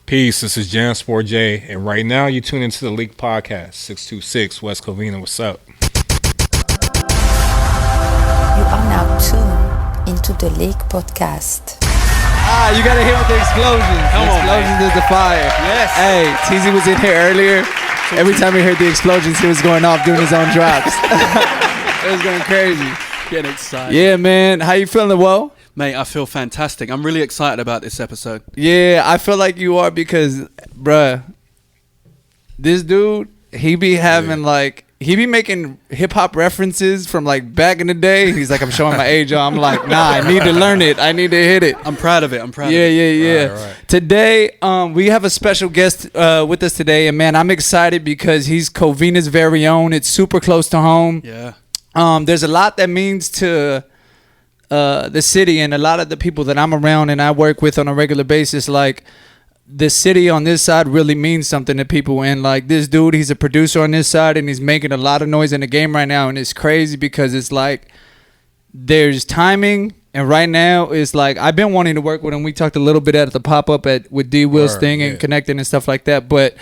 Peace, this is Jansport J, and right now you tune into the LIQ podcast, 626 West Covina. What's up? You are now tuned into the LIQ podcast. You gotta hit with the explosions. Come on, explosions is the fire. Yes. Hey, TZ was in here earlier. Every time he heard the explosions, he was going off doing his own drops. It was going crazy. Getting excited. Yeah, man. How you feeling, Wo? Mate, I feel fantastic. I'm really excited about this episode. Yeah, I feel like you are because, bruh, this dude, he be having he be making hip hop references from like back in the day. He's like, I'm showing my age. I'm like, nah, I need to learn it. I need to hit it. I'm proud of it. Yeah. Yeah. Right. Today, we have a special guest with us today, and man, I'm excited because he's Covina's very own. It's super close to home. Yeah. There's a lot that means to the city and a lot of the people that I'm around and I work with on a regular basis. Like, the city on this side really means something to people, and like this dude, he's a producer on this side and he's making a lot of noise in the game right now, and it's crazy because it's like there's timing, and right now it's like I've been wanting to work with him. We talked a little bit at the pop-up with D Will's thing and connecting and stuff like that, but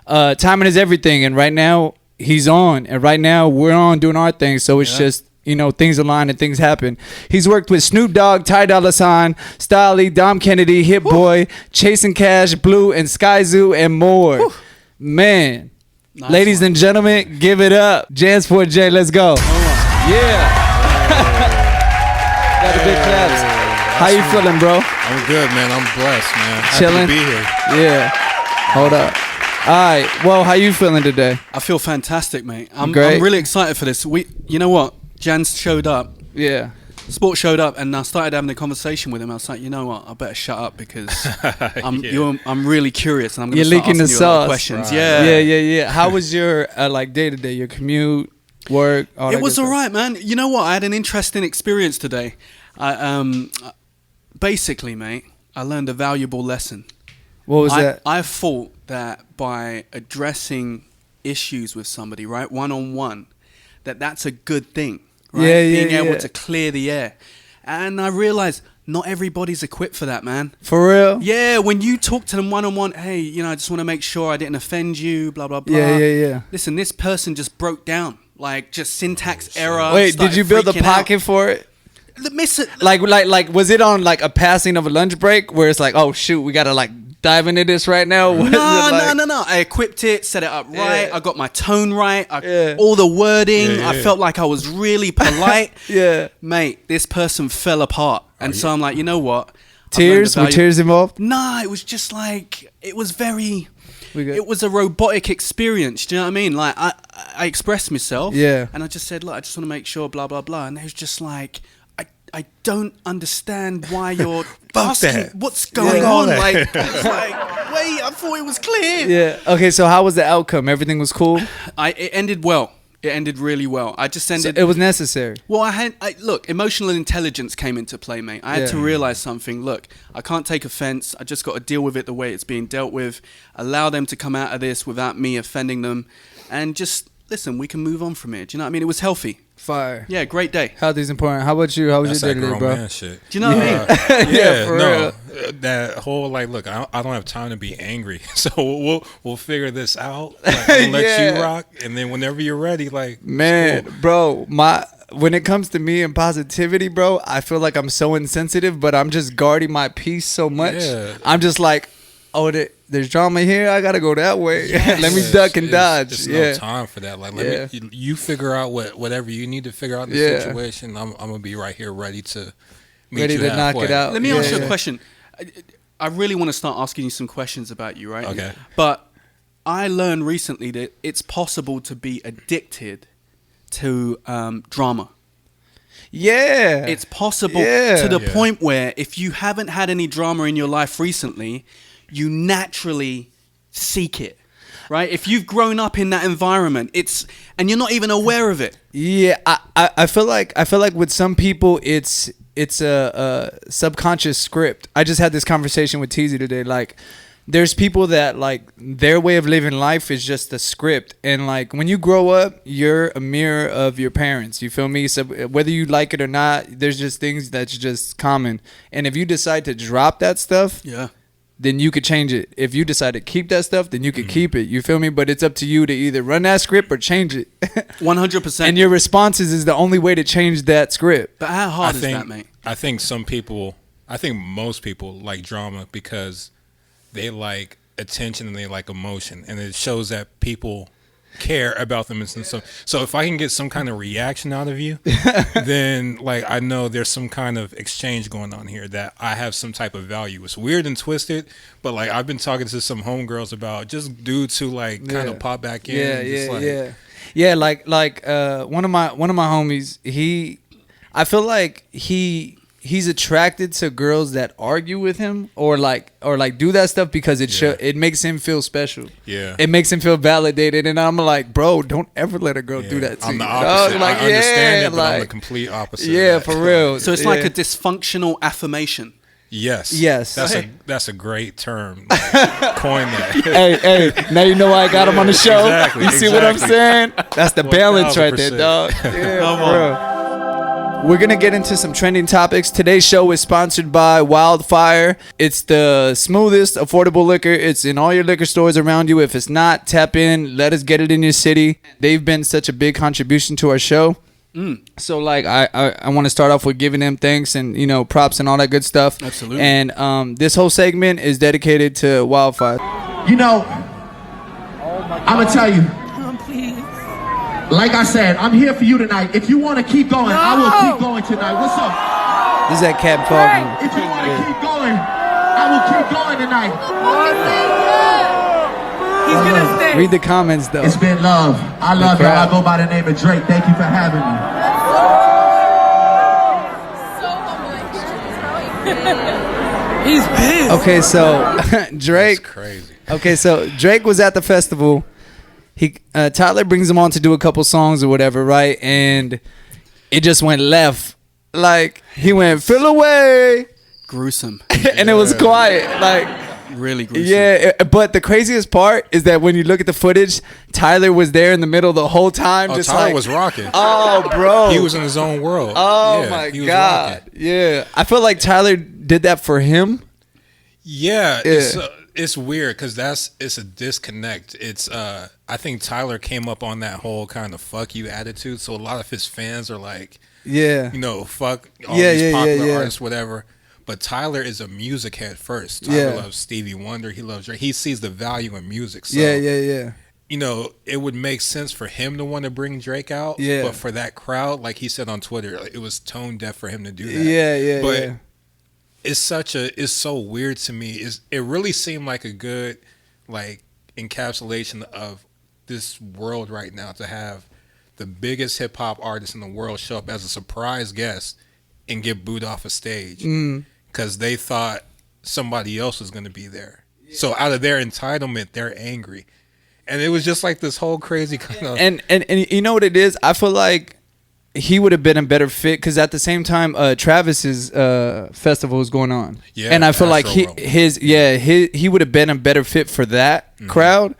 timing is everything, and right now he's on, and right now we're on doing our thing, so it's just, you know, things align and things happen. He's worked with Snoop Dogg, Ty Dolla $ign, Styley, Dom Kennedy, Hit Boy, Chasing Cash, Blue, and Sky Zoo, and more. Woo. Man, nice. Ladies and gentlemen, give it up. Jansport J, let's go. Yeah. Got a big claps. How you feeling, bro? I'm good, man. I'm blessed, man. Chilling? Happy to be here. Yeah. Hold up. All right. Well, how you feeling today? I feel fantastic, mate. I'm Great. really excited for this. You know what? Jan showed up. Yeah. Sport showed up, and I started having a conversation with him. I was like, you know what? I better shut up because I'm really curious, and I'm going to start asking you a lot of questions. Right. Yeah. How was your day to day? Your commute, work? All It that was good all stuff? right, man. You know what? I had an interesting experience today. Basically, mate, I learned a valuable lesson. What was that? I thought that by addressing issues with somebody, right, one-on-one, that's a good thing, right? Being able to clear the air. And I realized not everybody's equipped for that, man. For real? Yeah, when you talk to them one-on-one, hey, you know, I just want to make sure I didn't offend you, blah, blah, blah. Yeah. Listen, this person just broke down, like just syntax error. Wait, did you build a pocket for it? Like, was it on like a passing of a lunch break where it's like, oh shoot, we gotta like dive into this right now? No. I equipped it, set it up right. I got my tone right. All the wording. I felt like I was really polite. Mate, this person fell apart, and so I'm like, you know what? Tears? Were tears involved? Nah, it was just like it was a robotic experience. Do you know what I mean? Like I expressed myself. Yeah. And I just said, look, I just want to make sure, blah blah blah. And it was just like, I don't understand why you're asking what's going on. Like, it's like, wait, I thought it was clear. Yeah. Okay, so how was the outcome? Everything was cool? It ended well. It ended really well. I just ended. So it was necessary. Well, look, emotional intelligence came into play, mate. I had to realize something. Look, I can't take offense. I just got to deal with it the way it's being dealt with. Allow them to come out of this without me offending them, and just listen. We can move on from it. Do you know what I mean? It was healthy. Fire. Yeah, great day. Healthy's important. How about you? How was your day today, bro? Man shit. Do you know what I mean? Yeah, for real. That whole look, I don't have time to be angry, so we'll figure this out. Like, I'll let you rock, and then whenever you're ready, like, man, cool. bro, when it comes to me and positivity, bro, I feel like I'm so insensitive, but I'm just guarding my peace so much. Yeah. I'm just like, oh, there's drama here. I gotta go that way. Yes. Let me duck and dodge. There's no time for that. Like, let me, you figure out whatever you need to figure out in the situation. I'm gonna be right here, ready to knock it out. Let me ask you a question. I really want to start asking you some questions about you, right? Okay. But I learned recently that it's possible to be addicted to drama. Yeah. It's possible to the point where if you haven't had any drama in your life recently, you naturally seek it, right? If you've grown up in that environment, and you're not even aware of it. Yeah, I feel like with some people it's a subconscious script. I just had this conversation with Teezy today. Like, there's people that like their way of living life is just a script, and like when you grow up, you're a mirror of your parents. You feel me? So whether you like it or not, there's just things that's just common. And if you decide to drop that stuff, then you could change it. If you decide to keep that stuff, then you could keep it. You feel me? But it's up to you to either run that script or change it. 100%. And your responses is the only way to change that script. But how hard is that, mate? I think most people like drama because they like attention and they like emotion, and it shows that people care about them and stuff. So if I can get some kind of reaction out of you, then like I know there's some kind of exchange going on here, that I have some type of value. It's weird and twisted, but like I've been talking to some homegirls about just dudes who like kind of pop back in. Like one of my homies, I feel like he's attracted to girls that argue with him or like do that stuff because it makes him feel special. Yeah, it makes him feel validated, and I'm like, bro, don't ever let a girl do that to you. I'm the opposite. I understand it, but I'm the complete opposite. Yeah, for real. So it's like a dysfunctional affirmation. Yes. That's a great term. Coin that. hey, now you know why I got him on the show. Exactly. You see what I'm saying? That's the balance right there, dog. Yeah, for real. We're going to get into some trending topics. Today's show is sponsored by Wildfire. It's the smoothest, affordable liquor. It's in all your liquor stores around you. If it's not, tap in. Let us get it in your city. They've been such a big contribution to our show. So, like, I want to start off with giving them thanks and, you know, props and all that good stuff. Absolutely. And this whole segment is dedicated to Wildfire. You know, I'm going to tell you. Like I said, I'm here for you tonight. If you want to keep going, I will keep going tonight. What's up? This is that Cat Fogg. If you want to keep going, I will keep going tonight. He's gonna stay. Read the comments, though. It's been love. I love you. I go by the name of Drake. Thank you for having me. He's pissed. Okay, so Drake. That's crazy. Okay, so Drake was at the festival. Tyler brings him on to do a couple songs or whatever, right? And it just went left. Like, he went, "Feel away." Gruesome. And it was quiet. Like, really gruesome. Yeah, but the craziest part is that when you look at the footage, Tyler was there in the middle the whole time. Oh, just Tyler like, was rocking. Oh, bro. He was in his own world. Oh, my God. Yeah. I feel like Tyler did that for him. Yeah. It's weird because it's a disconnect. It's I think Tyler came up on that whole kind of fuck you attitude. So a lot of his fans are like, you know, fuck all these popular artists, whatever. But Tyler is a music head first. Tyler loves Stevie Wonder. He loves Drake. He sees the value in music. So, you know, it would make sense for him to want to bring Drake out. Yeah. But for that crowd, like he said on Twitter, like, it was tone deaf for him to do that. But it's so weird to me. It really seemed like a good like encapsulation of this world right now, to have the biggest hip hop artist in the world show up as a surprise guest and get booed off a stage because they thought somebody else was going to be there. So out of their entitlement, they're angry, and it was just like this whole crazy kind of and you know what it is. I feel like he would have been a better fit because at the same time, Travis's festival was going on, and I feel like he would have been a better fit for that crowd.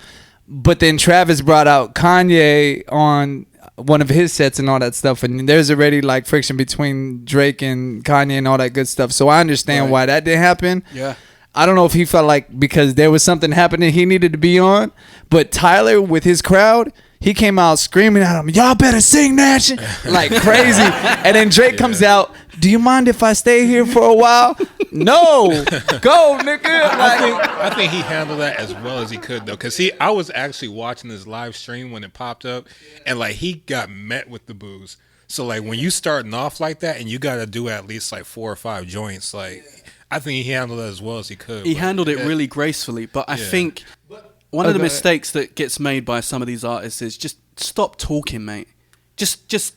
But then Travis brought out Kanye on one of his sets and all that stuff, and there's already like friction between Drake and Kanye and all that good stuff. So I understand why that didn't happen. Yeah. I don't know if he felt like because there was something happening he needed to be on, but Tyler with his crowd, he came out screaming at him, "Y'all better sing that shit," like crazy. And then Drake comes out, "Do you mind if I stay here for a while?" No, go, nigga. I think he handled that as well as he could, though, because I was actually watching his live stream when it popped up, and like he got met with the boos. So like when you starting off like that, and you got to do at least like 4 or 5 joints, like I think he handled it as well as he could. He handled it really gracefully, but I think one of the mistakes that gets made by some of these artists is just stop talking, mate. Just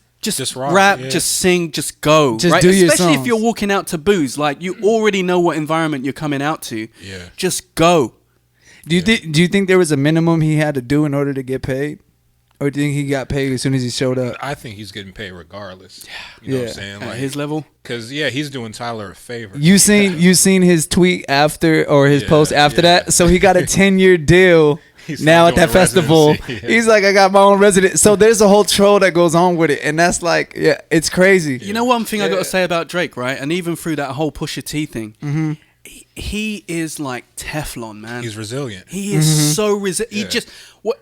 rock, rap, just sing, just go. Just do your Especially songs. if you're walking out to booze, like you already know what environment you're coming out to. Yeah. Just go. Do you think there was a minimum he had to do in order to get paid? Or do you think he got paid as soon as he showed up? I think he's getting paid regardless. You know what I'm saying? Like, at his level? Because, he's doing Tyler a favor. You seen his tweet after, or his post after that? So he got a 10-year deal now at that festival. He's like, I got my own residence. So there's a whole troll that goes on with it. And that's like, it's crazy. You know one thing I got to say about Drake, right? And even through that whole Pusha T thing, he is like Teflon, man. He's resilient. He is so resilient. He just,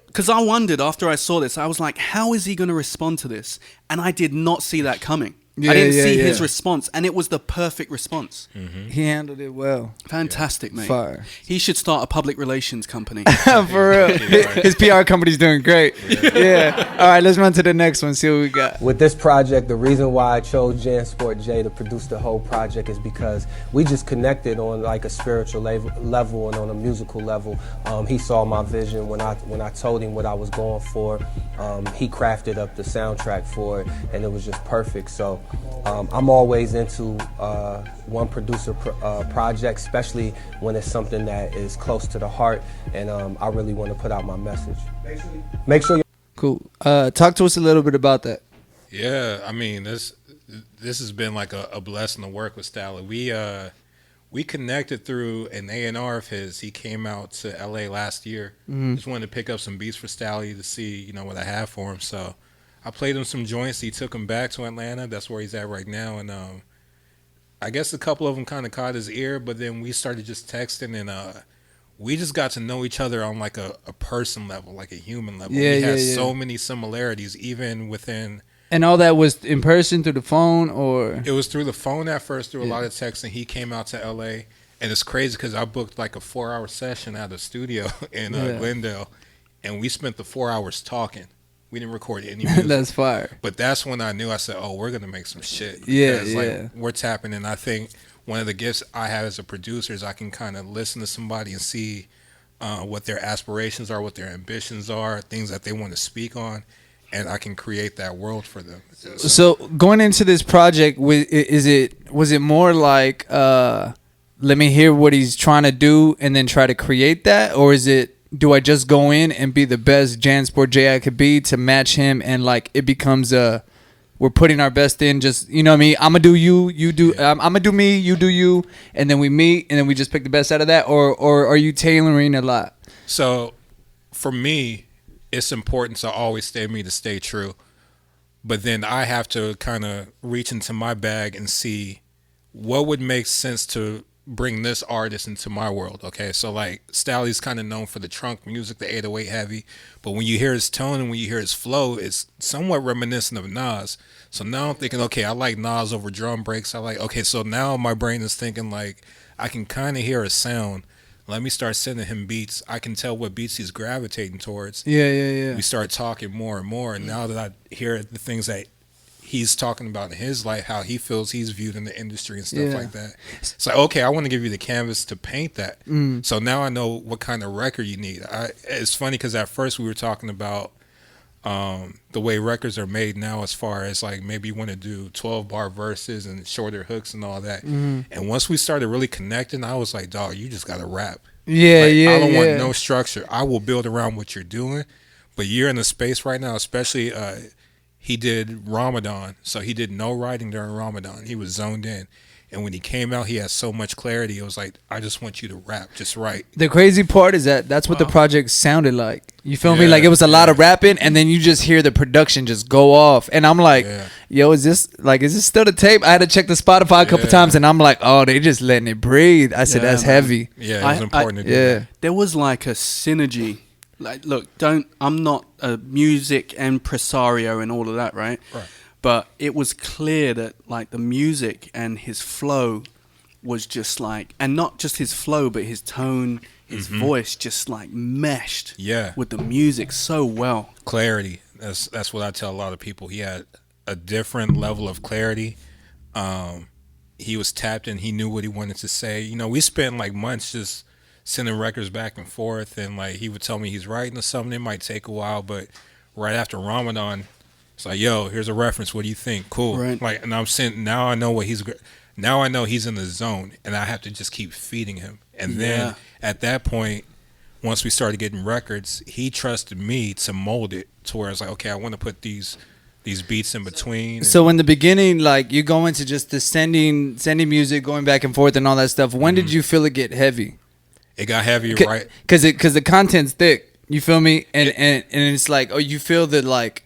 because I wondered after I saw this, I was like, how is he going to respond to this? And I did not see that coming. I didn't see his response, and it was the perfect response. He handled it well. Fantastic, mate. Fire. He should start a public relations company. For real. His PR company's doing great. Yeah. All right, let's run to the next one, see what we got. With this project, the reason why I chose Jansport J to produce the whole project is because we just connected on like a spiritual level and on a musical level. He saw my vision when I told him what I was going for. He crafted up the soundtrack for it, and it was just perfect. So I'm always into one producer project, especially when it's something that is close to the heart, and I really want to put out my message. Make sure you Cool. Talk to us a little bit about that. Yeah, I mean, this has been like a blessing to work with Stally. We connected through an A&R of his. He came out to LA last year. Just wanted to pick up some beats for Stally to see, what I have for him. So I played him some joints. He took him back to Atlanta. That's where he's at right now. And I guess a couple of them kind of caught his ear, but then we started just texting, and we just got to know each other on like a person level, like a human level. We had so many similarities, even within. And all that was in person through the phone, or? It was through the phone at first, through a lot of texting. He came out to LA, and it's crazy because I booked like a 4-hour session at a studio in Glendale, and we spent the 4 hours talking. We didn't record any music. That's fire. But that's when I knew. I said, "Oh, we're gonna make some shit." Like, we're tapping in. I think one of the gifts I have as a producer is I can kind of listen to somebody and see what their aspirations are, what their ambitions are, things that they want to speak on, and I can create that world for them. So going into this project, was it more like let me hear what he's trying to do and then try to create that, or is it? Do I just go in and be the best Jansport J I could be to match him, and like it becomes we're putting our best in, just, you know what I mean? I'm gonna do you do I'm gonna do me, you do you, and then we meet and then we just pick the best out of that, or are you tailoring a lot? So for me, it's important to always stay true, but then I have to kind of reach into my bag and see what would make sense to bring this artist into my world. Okay, so like Stally's kind of known for the trunk music, the 808 heavy, but when you hear his tone and when you hear his flow, it's somewhat reminiscent of Nas. So now I'm thinking, okay, I like Nas over drum breaks. So now my brain is thinking like, I can kind of hear a sound. Let me start sending him beats. I can tell what beats he's gravitating towards. Yeah. We start talking more and more, and now that I hear the things that he's talking about in his life, how he feels he's viewed in the industry and stuff like that. It's like, okay, I want to give you the canvas to paint that. So now I know what kind of record you need. It's funny because at first we were talking about the way records are made now, as far as like maybe you want to do 12-bar verses and shorter hooks and all that. And once we started really connecting, I was like, dog, you just got to rap. I don't want no structure. I will build around what you're doing, but you're in the space right now, especially he did Ramadan, so he did no writing during Ramadan. He was zoned in. And when he came out, he had so much clarity. It was like, I just want you to rap, just write. The crazy part is that's what the project sounded like. You feel me? Like it was a lot of rapping, and then you just hear the production just go off. And I'm like, yo, is this still the tape? I had to check the Spotify a couple times, and I'm like, oh, they just letting it breathe. I said, that's heavy. Yeah, it was important to do that. There was like a synergy. Like, look, I'm not a music impresario and all of that, right? But it was clear that like the music and his flow was just like, and not just his flow, but his tone, his voice just like meshed with the music so well. Clarity. That's what I tell a lot of people. He had a different level of clarity. He was tapped in. He knew what he wanted to say. You know, we spent like months just sending records back and forth, and like he would tell me he's writing or something. It might take a while, but right after Ramadan, it's like, yo, here's a reference. What do you think? Cool. Right. Like, and I'm saying, now I know now I know he's in the zone, and I have to just keep feeding him. And then at that point, once we started getting records, he trusted me to mold it to where it's like, okay, I want to put these beats in between. So in the beginning, like you go into just the sending music, going back and forth and all that stuff. When did you feel it get heavy? It got heavier, right? Because the content's thick. You feel me? And it's like, oh, you feel that like,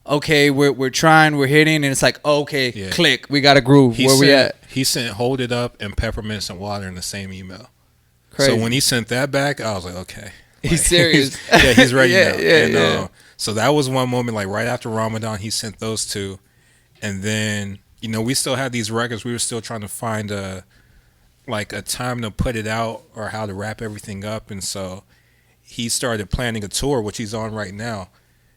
okay, we're trying, we're hitting, and it's like, oh, okay, click, we got a groove. We at? He sent "Hold It Up" and "Peppermints and Water" in the same email. Crazy. So when he sent that back, I was like, okay. He's serious. He's ready now. Yeah. So that was one moment, like right after Ramadan, he sent those two. And then, we still had these records. We were still trying to find a time to put it out or how to wrap everything up. And so he started planning a tour, which he's on right now.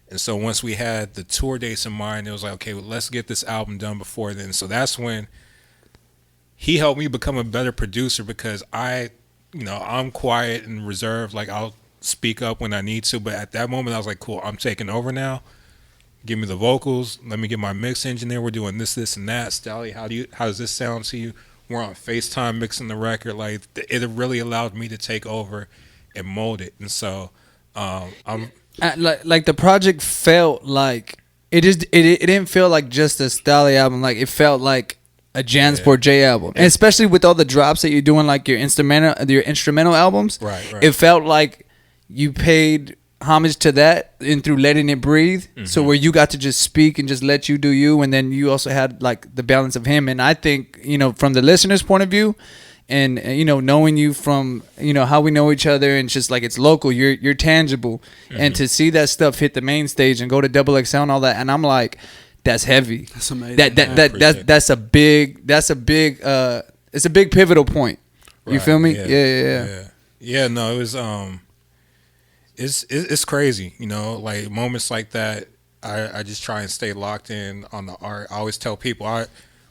And so once we had the tour dates in mind, it was like, okay, well, let's get this album done before then. So that's when he helped me become a better producer, because I'm quiet and reserved. Like, I'll speak up when I need to. But at that moment, I was like, cool, I'm taking over now. Give me the vocals. Let me get my mix engineer. We're doing this, and that. Stally, how does this sound to you? We're on FaceTime mixing the record. Like, it really allowed me to take over and mold it. And so I'm... Like the project felt like it didn't feel like just a Stally album. Like, it felt like a Jansport J album, and especially with all the drops that you're doing, like your instrumental albums. Right. It felt like you paid homage to that and through letting it breathe. Mm-hmm. So where you got to just speak and just let you do you, and then you also had like the balance of him. And I think from the listener's point of view, and knowing you from how we know each other, and just like it's local, you're tangible. Mm-hmm. And to see that stuff hit the main stage and go to XXL and all that, and I'm like, that's heavy. That's amazing. That's a big it's a big pivotal point. You right, feel me? Yeah. No, it was it's crazy. Like moments like that, I just try and stay locked in on the art. I always tell people,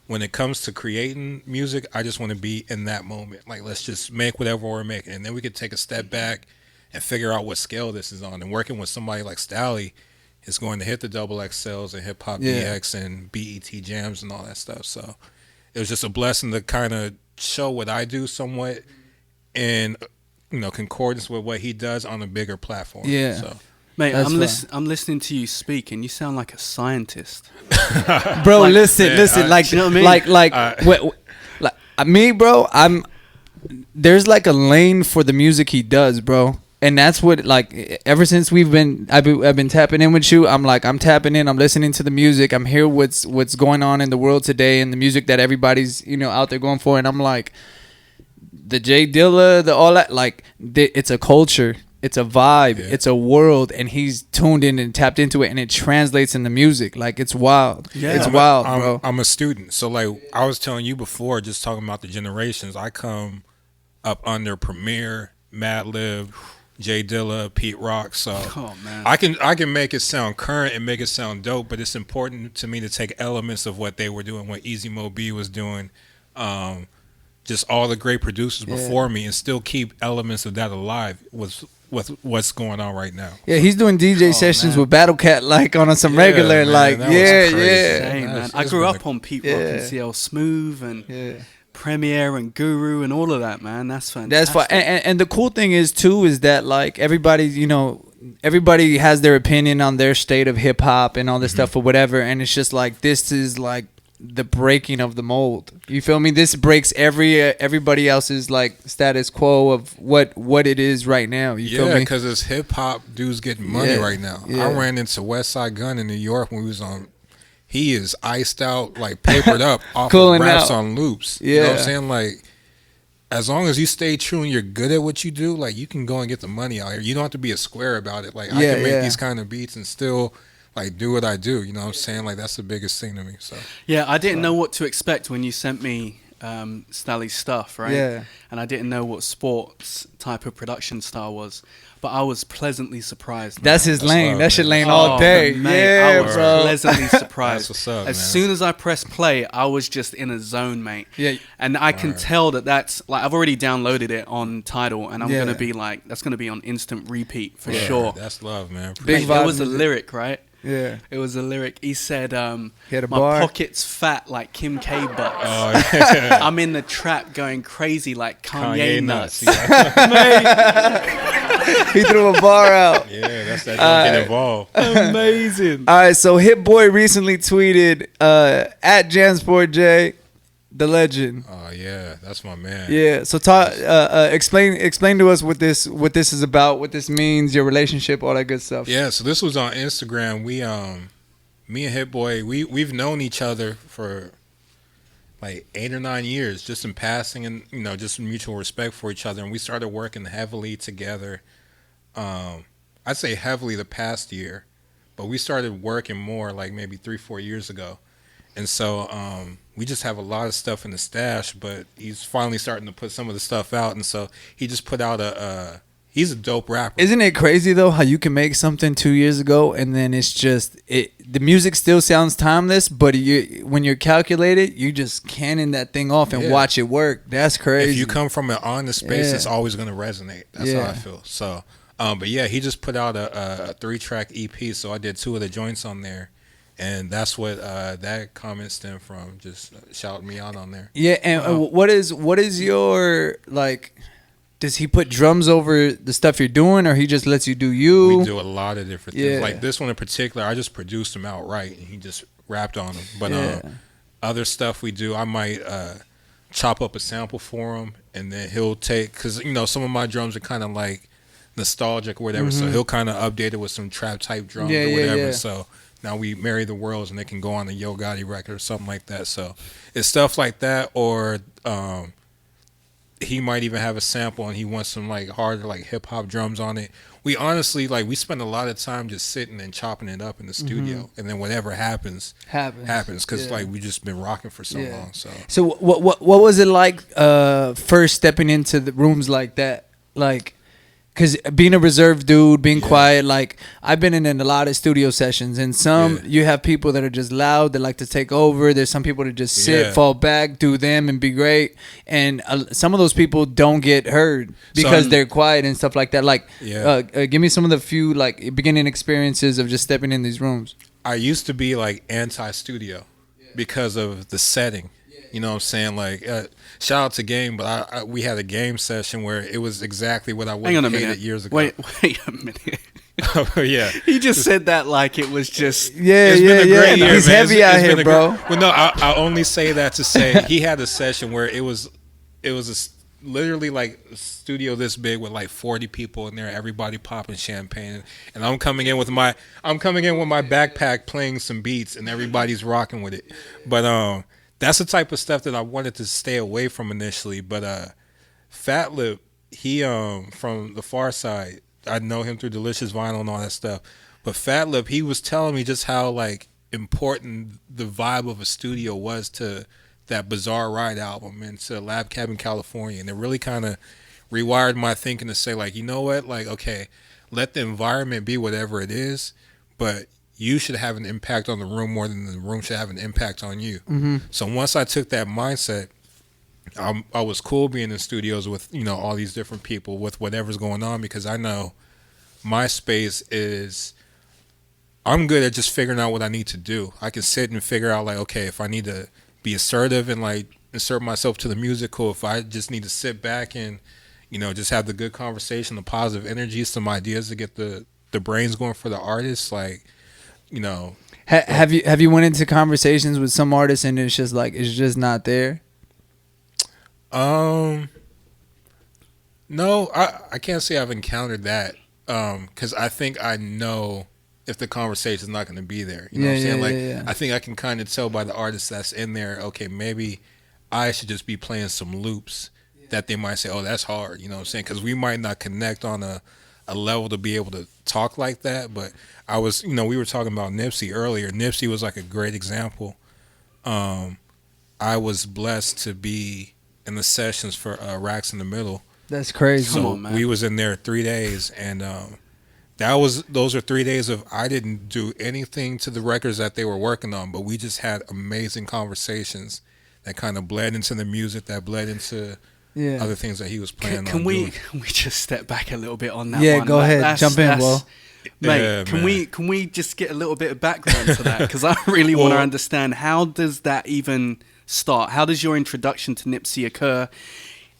when it comes to creating music, I just want to be in that moment. Like, let's just make whatever we're making, and then we could take a step back and figure out what scale this is on. And working with somebody like Stally is going to hit the XXLs and Hip Hop DX and BET Jams and all that stuff. So it was just a blessing to kind of show what I do somewhat in concordance with what he does on a bigger platform. Yeah. So. Mate, I'm listening to you speak, and you sound like a scientist. Bro, listen. Like, you know what I mean? Like me, bro. There's like a lane for the music he does, bro. And that's what, like, ever since I've been tapping in with you. I'm tapping in. I'm listening to the music. I'm hearing what's going on in the world today, and the music that everybody's out there going for. And I'm like, the J Dilla, all that. Like, it's a culture. It's a vibe. Yeah. It's a world, and he's tuned in and tapped into it, and it translates in the music. Like, it's wild. Yeah, it's wild, bro. I'm a student, so like I was telling you before, just talking about the generations. I come up under Premier, Madlib, J Dilla, Pete Rock. So I can make it sound current and make it sound dope, but it's important to me to take elements of what they were doing, what Easy Mo B was doing. Just all the great producers before me, and still keep elements of that alive with what's going on right now. Yeah, he's doing DJ sessions with Battle Cat, like on some regular, man, like man. I grew up on Pete Rock and CL Smooth and Premier and Guru and all of that, man. That's fantastic. That's fine. And the cool thing is too is that like everybody has their opinion on their state of hip hop and all this stuff or whatever, and it's just like this is like the breaking of the mold. You feel me? This breaks everybody else's like status quo of what it is right now. You feel me? Yeah, because it's hip hop dudes getting money right now. I ran into West Side Gun in New York when we was on. He is iced out, like papered up off of raps on loops. You know what I'm saying? Like, as long as you stay true and you're good at what you do, like you can go and get the money out here. You don't have to be a square about it. Like I can make these kind of beats and still like do what I do. You know what I'm saying? Like that's the biggest thing to me. So I didn't know what to expect when you sent me Stally's stuff, right? Yeah. And I didn't know what Sport's type of production style was. But I was pleasantly surprised. That's his lane. That shit lane all day. Mate, I was pleasantly surprised. That's what's up, as soon as I pressed play, I was just in a zone, mate. Yeah. And I can tell that's like I've already downloaded it on Tidal, and I'm gonna be like that's gonna be on instant repeat for sure. That's love, man. Big vibe. It was a lyric, right? Yeah. It was a lyric. He said, my pocket's fat like Kim K butts. Oh, yeah. I'm in the trap going crazy like Kanye nuts. He threw a bar out. Yeah, that's that. Don't get involved. Amazing. All right, so Hit Boy recently tweeted at Jansport J, the legend. Oh yeah, that's my man. Yeah. So explain to us what this is about, what this means, your relationship, all that good stuff. Yeah. So this was on Instagram. We me and Hit Boy, we've known each other for like 8 or 9 years, just in passing, and just mutual respect for each other. And we started working heavily together. I'd say heavily the past year, but we started working more like maybe 3-4 years ago. And so we just have a lot of stuff in the stash, but he's finally starting to put some of the stuff out. And so he just put out he's a dope rapper. Isn't it crazy though how you can make something 2 years ago and then it's just the music still sounds timeless, but when you're calculated, you just cannon that thing off and watch it work. That's crazy. If you come from an honest space, it's always going to resonate. That's how I feel. So, but yeah, he just put out a 3-track EP. So I did 2 of the joints on there. And that's what that comment stemmed from, just shouting me out on there. Yeah, and what is your, like, does he put drums over the stuff you're doing, or he just lets you do you? We do a lot of different things. Like this one in particular, I just produced him outright, and he just rapped on them. But other stuff we do, I might chop up a sample for him, and then he'll take, because, some of my drums are kind of like nostalgic or whatever, so he'll kind of update it with some trap-type drums or whatever, so... Now we marry the worlds and they can go on the Yo Gotti record or something like that. So it's stuff like that, or he might even have a sample and he wants some like harder like hip hop drums on it. We honestly we spend a lot of time just sitting and chopping it up in the studio, and then whatever happens because we just been rocking for so long. So what was it like first stepping into the rooms like that, like? Because being a reserved dude, being quiet, like I've been in a lot of studio sessions, and some you have people that are just loud, that like to take over. There's some people that just sit, fall back, do them, and be great. And some of those people don't get heard because they're quiet and stuff like that. Like, give me some of the few like beginning experiences of just stepping in these rooms. I used to be like anti-studio because of the setting. You know what I'm saying? Like, shout out to Game, but we had a Game session where it was exactly what I would have hated years ago. Wait a minute. Oh, yeah. He just said that like it was just... It's been a great year, He's man. heavy out here, bro. Well, no, I only say that to say he had a session where it was literally like a studio this big with like 40 people in there, everybody popping champagne, and I'm coming in with my backpack playing some beats, and everybody's rocking with it. But that's the type of stuff that I wanted to stay away from initially. But Fatlip, he from the Far Side, I know him through Delicious Vinyl and all that stuff. But Fatlip, he was telling me just how like important the vibe of a studio was to that Bizarre Ride album and to Lab Cabin California, and it really kind of rewired my thinking to say like, you know what, like, okay, let the environment be whatever it is, but you should have an impact on the room more than the room should have an impact on you. So once I took that mindset, I was cool being in studios with, all these different people with whatever's going on, because I know my space is, I'm good at just figuring out what I need to do. I can sit and figure out like, okay, if I need to be assertive and like insert myself to the music, or if I just need to sit back and, just have the good conversation, the positive energy, some ideas to get the brains going for the artists, like, Have you went into conversations with some artists and it's just like it's just not there? No, I can't say I've encountered that, because I think I know if the conversation's not going to be there. You know what I'm saying? Like, I think I can kind of tell by the artist that's in there, okay, maybe I should just be playing some loops that they might say, oh, that's hard. You know what I'm saying? Because we might not connect on a level to be able to talk like that. But I was, we were talking about Nipsey earlier. Nipsey was like a great example. I was blessed to be in the sessions for Racks in the Middle. That's crazy. So Come on, man. We was in there 3 days, and those are 3 days of, I didn't do anything to the records that they were working on, but we just had amazing conversations that kind of bled into the music, that bled into other things that he was playing on. Can we just step back a little bit on that one? Yeah, go ahead. Jump in, Will. Mate, can we just get a little bit of background to that? Because I really want to understand, how does that even start? How does your introduction to Nipsey occur?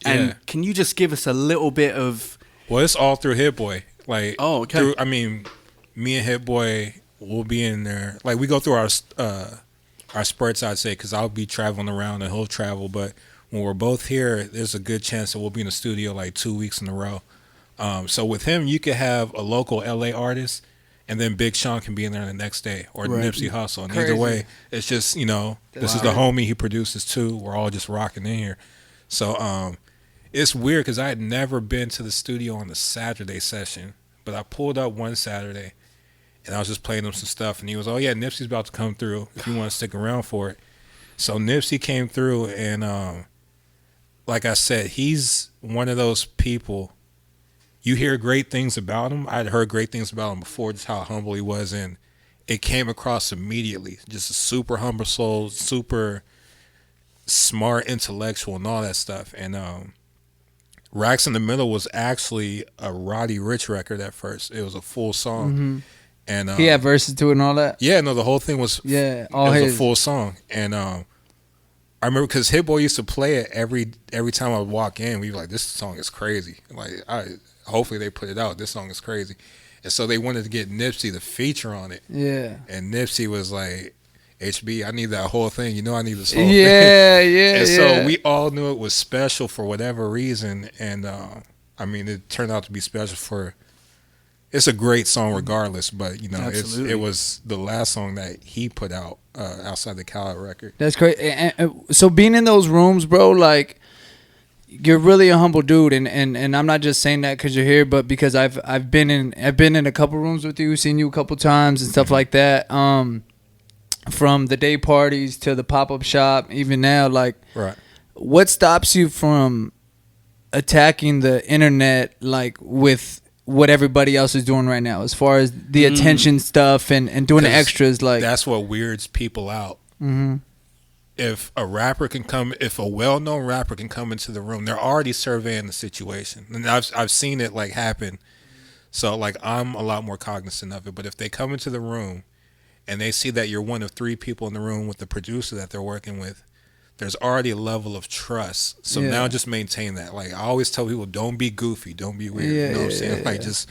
And can you just give us a little bit of... Well, it's all through Hit Boy. Like, oh, okay. Me and Hit Boy will be in there. Like, we go through our spurts, I'd say, because I'll be traveling around and he'll travel. But when we're both here, there's a good chance that we'll be in the studio like 2 weeks in a row. So with him, you could have a local LA artist, and then Big Sean can be in there the next day, or Nipsey Hussle. And Crazy. either way, it's just, this is the homie he produces too. We're all just rocking in here. So it's weird because I had never been to the studio on the Saturday session, but I pulled up one Saturday and I was just playing him some stuff, and he was, oh yeah, Nipsey's about to come through if you want to stick around for it. So Nipsey came through, and like I said, he's one of those people. You hear great things about him. I'd heard great things about him before, just how humble he was, and it came across immediately. Just a super humble soul, super smart, intellectual, and all that stuff. And Racks in the Middle was actually a Roddy Ricch record at first. It was a full song. Mm-hmm. And he had verses to it and all that. Yeah, no, the whole thing was all it was his. a full song. And I remember because Hit Boy used to play it every time I would walk in. We were like, this song is crazy. Like, hopefully they put it out. This song is crazy. And so they wanted to get Nipsey to feature on it. Yeah. And Nipsey was like, HB, I need that whole thing. You know I need this whole thing. And so we all knew it was special for whatever reason. And, it turned out to be special for... It's a great song regardless, but, it was the last song that he put out outside the Khaled record. That's great. And so being in those rooms, bro, like... You're really a humble dude, and I'm not just saying that because you're here, but because I've been in a couple rooms with you, seen you a couple times and stuff like that. From the day parties to the pop-up shop, even now, like, what stops you from attacking the internet like with what everybody else is doing right now, as far as the attention stuff and doing the extras? Like, that's what weirds people out. Mm-hmm. If a well-known rapper can come into the room, they're already surveying the situation, and I've seen it like happen. So like I'm a lot more cognizant of it. But if they come into the room and they see that you're one of 3 people in the room with the producer that they're working with, there's already a level of trust. So now just maintain that. Like I always tell people, don't be goofy, don't be weird. You know what I'm saying? Like just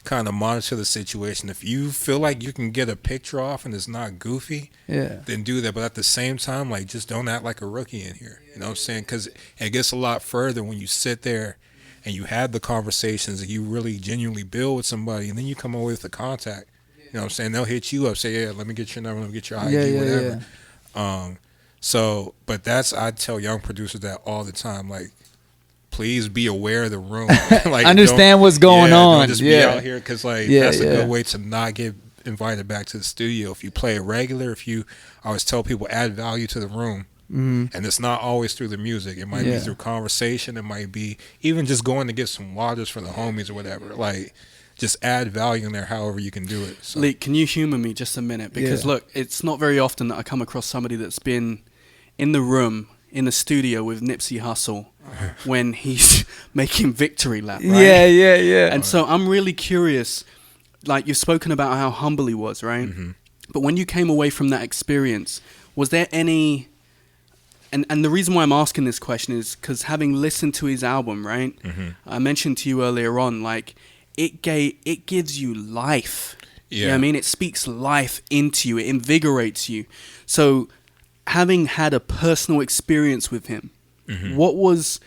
kind of monitor the situation. If you feel like you can get a picture off and it's not goofy, then do that. But at the same time, like just don't act like a rookie in here. You know what I'm saying? Because it gets a lot further when you sit there and you have the conversations and you really genuinely build with somebody, and then you come away with the contact. You know what I'm saying? They'll hit you up, say, yeah, let me get your number, let me get your ID, whatever. So, but I tell young producers that all the time, like, please be aware of the room. Like, understand what's going on. Don't just be out here, because that's a good way to not get invited back to the studio. If you play it regular, I always tell people, add value to the room. Mm-hmm. And it's not always through the music. It might be through conversation. It might be even just going to get some waters for the homies or whatever. Like, just add value in there however you can do it. So. LIQ, can you humor me just a minute? Because look, it's not very often that I come across somebody that's been in the room, in the studio with Nipsey Hussle when he's making Victory Lap, right? Yeah. And so I'm really curious, like you've spoken about how humble he was, right? Mm-hmm. But when you came away from that experience, was there any... And the reason why I'm asking this question is because having listened to his album, right? Mm-hmm. I mentioned to you earlier on, like, it gives you life. Yeah. You know what I mean? It speaks life into you. It invigorates you. So having had a personal experience with him, mm-hmm. what was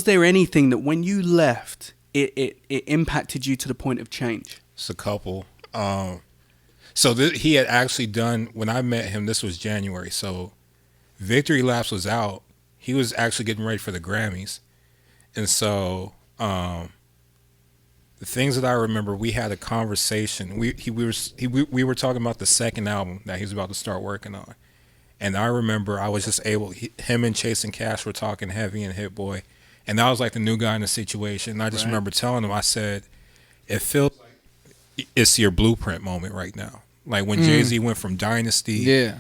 there anything that when you left, it impacted you to the point of change? It's a couple. He had actually done, when I met him, this was January, so Victory Laps was out. He was actually getting ready for the Grammys. And so the things that I remember, we had a conversation. We were talking about the second album that he was about to start working on. And I remember I was just him and Chase and Cash were talking heavy and Hit Boy. And I was like the new guy in the situation. And I just remember telling him, I said, it feels like it's your blueprint moment right now. Like when Jay-Z went from Dynasty,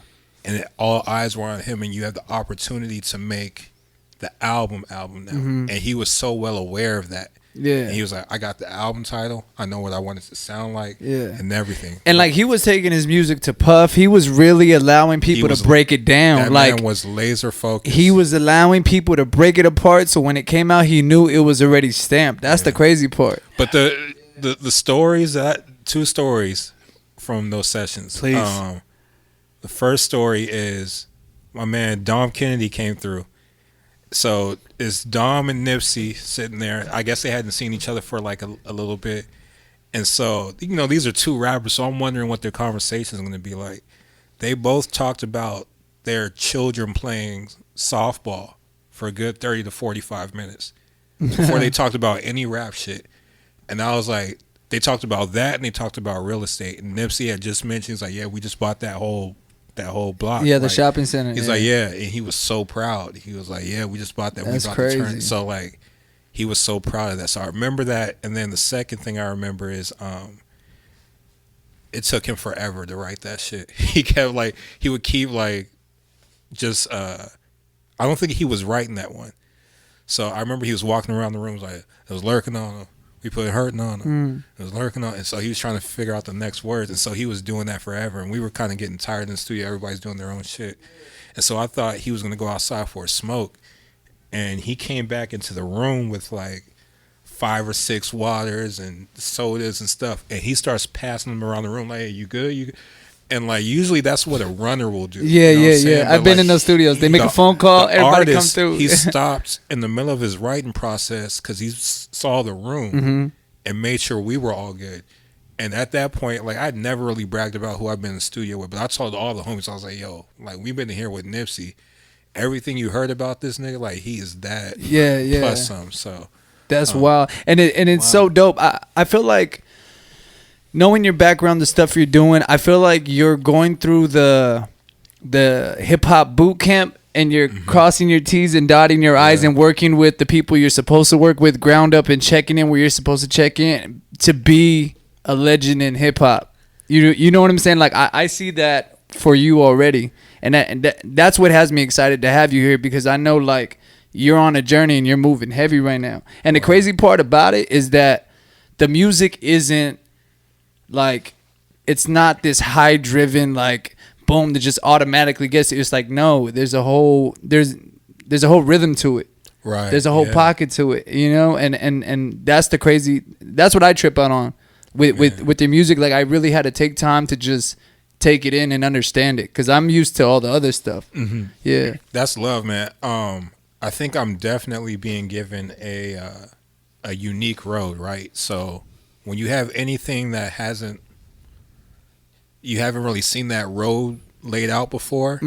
and all eyes were on him, and you have the opportunity to make the album now. Mm-hmm. And he was so well aware of that. Yeah. And he was like, I got the album title. I know what I want it to sound like and everything. And like he was taking his music to Puff. He was really allowing people to break it down. That like man was laser focused. He was allowing people to break it apart, so when it came out, he knew it was already stamped. That's the crazy part. But the stories, 2 stories from those sessions. Please. The first story is my man Dom Kennedy came through. So it's Dom and Nipsey sitting there. I guess they hadn't seen each other for like a little bit. And so, you know, these are two rappers, so I'm wondering what their conversation is going to be like. They both talked about their children playing softball for a good 30 to 45 minutes before they talked about any rap shit. And I was like, they talked about that and they talked about real estate. And Nipsey had just mentioned, he's like, yeah, we just bought that whole block. Yeah, the shopping center. He's like, yeah. And he was so proud. He was like, yeah, we just bought that. That's we crazy. To turn. So, like, he was so proud of that. So I remember that. And then the second thing I remember is it took him forever to write that shit. He kept, like, he would keep, like, just, I don't think he was writing that one. So I remember he was walking around the room like, it was lurking on him. We put hurting on him. It was lurking on. And so he was trying to figure out the next words. And so he was doing that forever. And we were kind of getting tired in the studio. Everybody's doing their own shit. And so I thought he was going to go outside for a smoke. And he came back into the room with like 5 or 6 waters and sodas and stuff. And he starts passing them around the room like, hey, you good? You good? And like usually that's what a runner will do. Yeah, you know yeah. I've been in those studios. They make a phone call, everybody comes through. He stopped in the middle of his writing process because he saw the room and made sure we were all good. And at that point, like, I'd never really bragged about who I've been in the studio with, but I told all the homies, I was like, yo, like, we've been here with Nipsey. Everything you heard about this nigga, like, he is that plus some. So that's wild. And it's so dope. I feel like knowing your background, the stuff you're doing, I feel like you're going through the hip hop boot camp and you're crossing your T's and dotting your I's and working with the people you're supposed to work with, ground up, and checking in where you're supposed to check in to be a legend in hip hop. You know what I'm saying? Like, I see that for you already. And that's what has me excited to have you here, because I know, like, you're on a journey and you're moving heavy right now. And the crazy part about it is that the music isn't, like, it's not this high driven, like, boom, that just automatically gets it. It's like, no, there's a whole rhythm to it. Right. There's a whole pocket to it, you know? And that's the crazy, that's what I trip out on with your music. Like, I really had to take time to just take it in and understand it, because I'm used to all the other stuff. Yeah. That's love, man. I think I'm definitely being given a unique road, right? So when you have anything that you haven't really seen that road laid out before,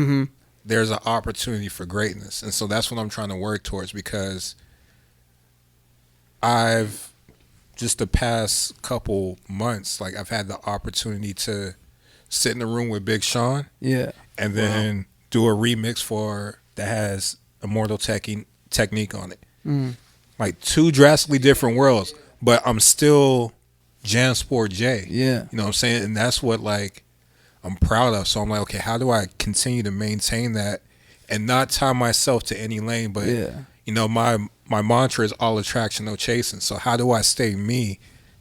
there's an opportunity for greatness. And so that's what I'm trying to work towards, because I've just the past couple months, like, I've had the opportunity to sit in the room with Big Sean, and then do a remix that has Immortal Technique on it. Like, 2 drastically different worlds, but I'm still Jansport J. Yeah. You know what I'm saying? And that's what, like, I'm proud of. So I'm like, okay, how do I continue to maintain that and not tie myself to any lane? But, you know, my mantra is all attraction, no chasing. So how do I stay me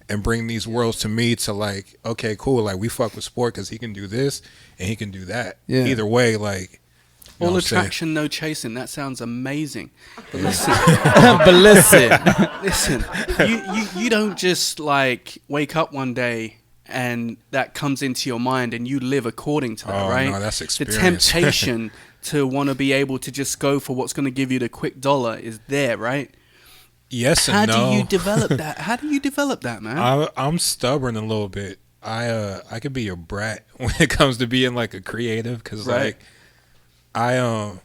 and bring these worlds to me to, like, okay, cool, like, we fuck with sport because he can do this and he can do that. Either way, like, all attraction, no chasing. That sounds amazing. But listen, listen. You don't just, like, wake up one day and that comes into your mind and you live according to that, right? No, that's experience. The temptation to want to be able to just go for what's going to give you the quick dollar is there, right? Yes and no. How do you develop that? How do you develop that, man? I'm stubborn a little bit. I could be a brat when it comes to being, like, a creative, because like, my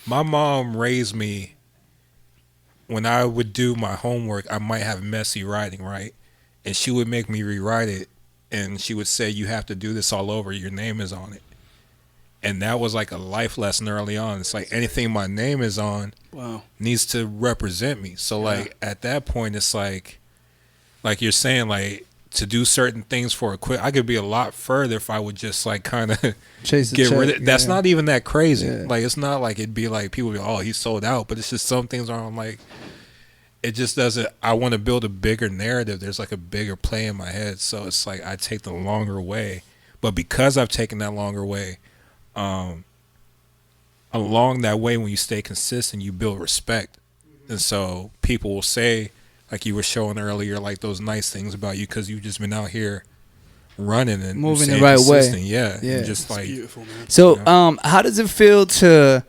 mom raised me, when I would do my homework, I might have messy writing, right? And she would make me rewrite it, and she would say, you have to do this all over, your name is on it. And that was like a life lesson early on. It's like, anything my name is on needs to represent me. So like, at that point, it's like you're saying, like, to do certain things for a quick, I could be a lot further if I would just, like, kind of get rid of it. That's not even that crazy. Like, it's not like it'd be like people be, oh, he's sold out, but it's just some things aren't, like, it just doesn't, I want to build a bigger narrative. There's, like, a bigger play in my head. So it's like, I take the longer way. But because I've taken that longer way, along that way, when you stay consistent, you build respect. And so people will say, like you were showing earlier, like, those nice things about you because you've just been out here running and moving the right way. Yeah. Just, like, beautiful, man. So, how does it feel to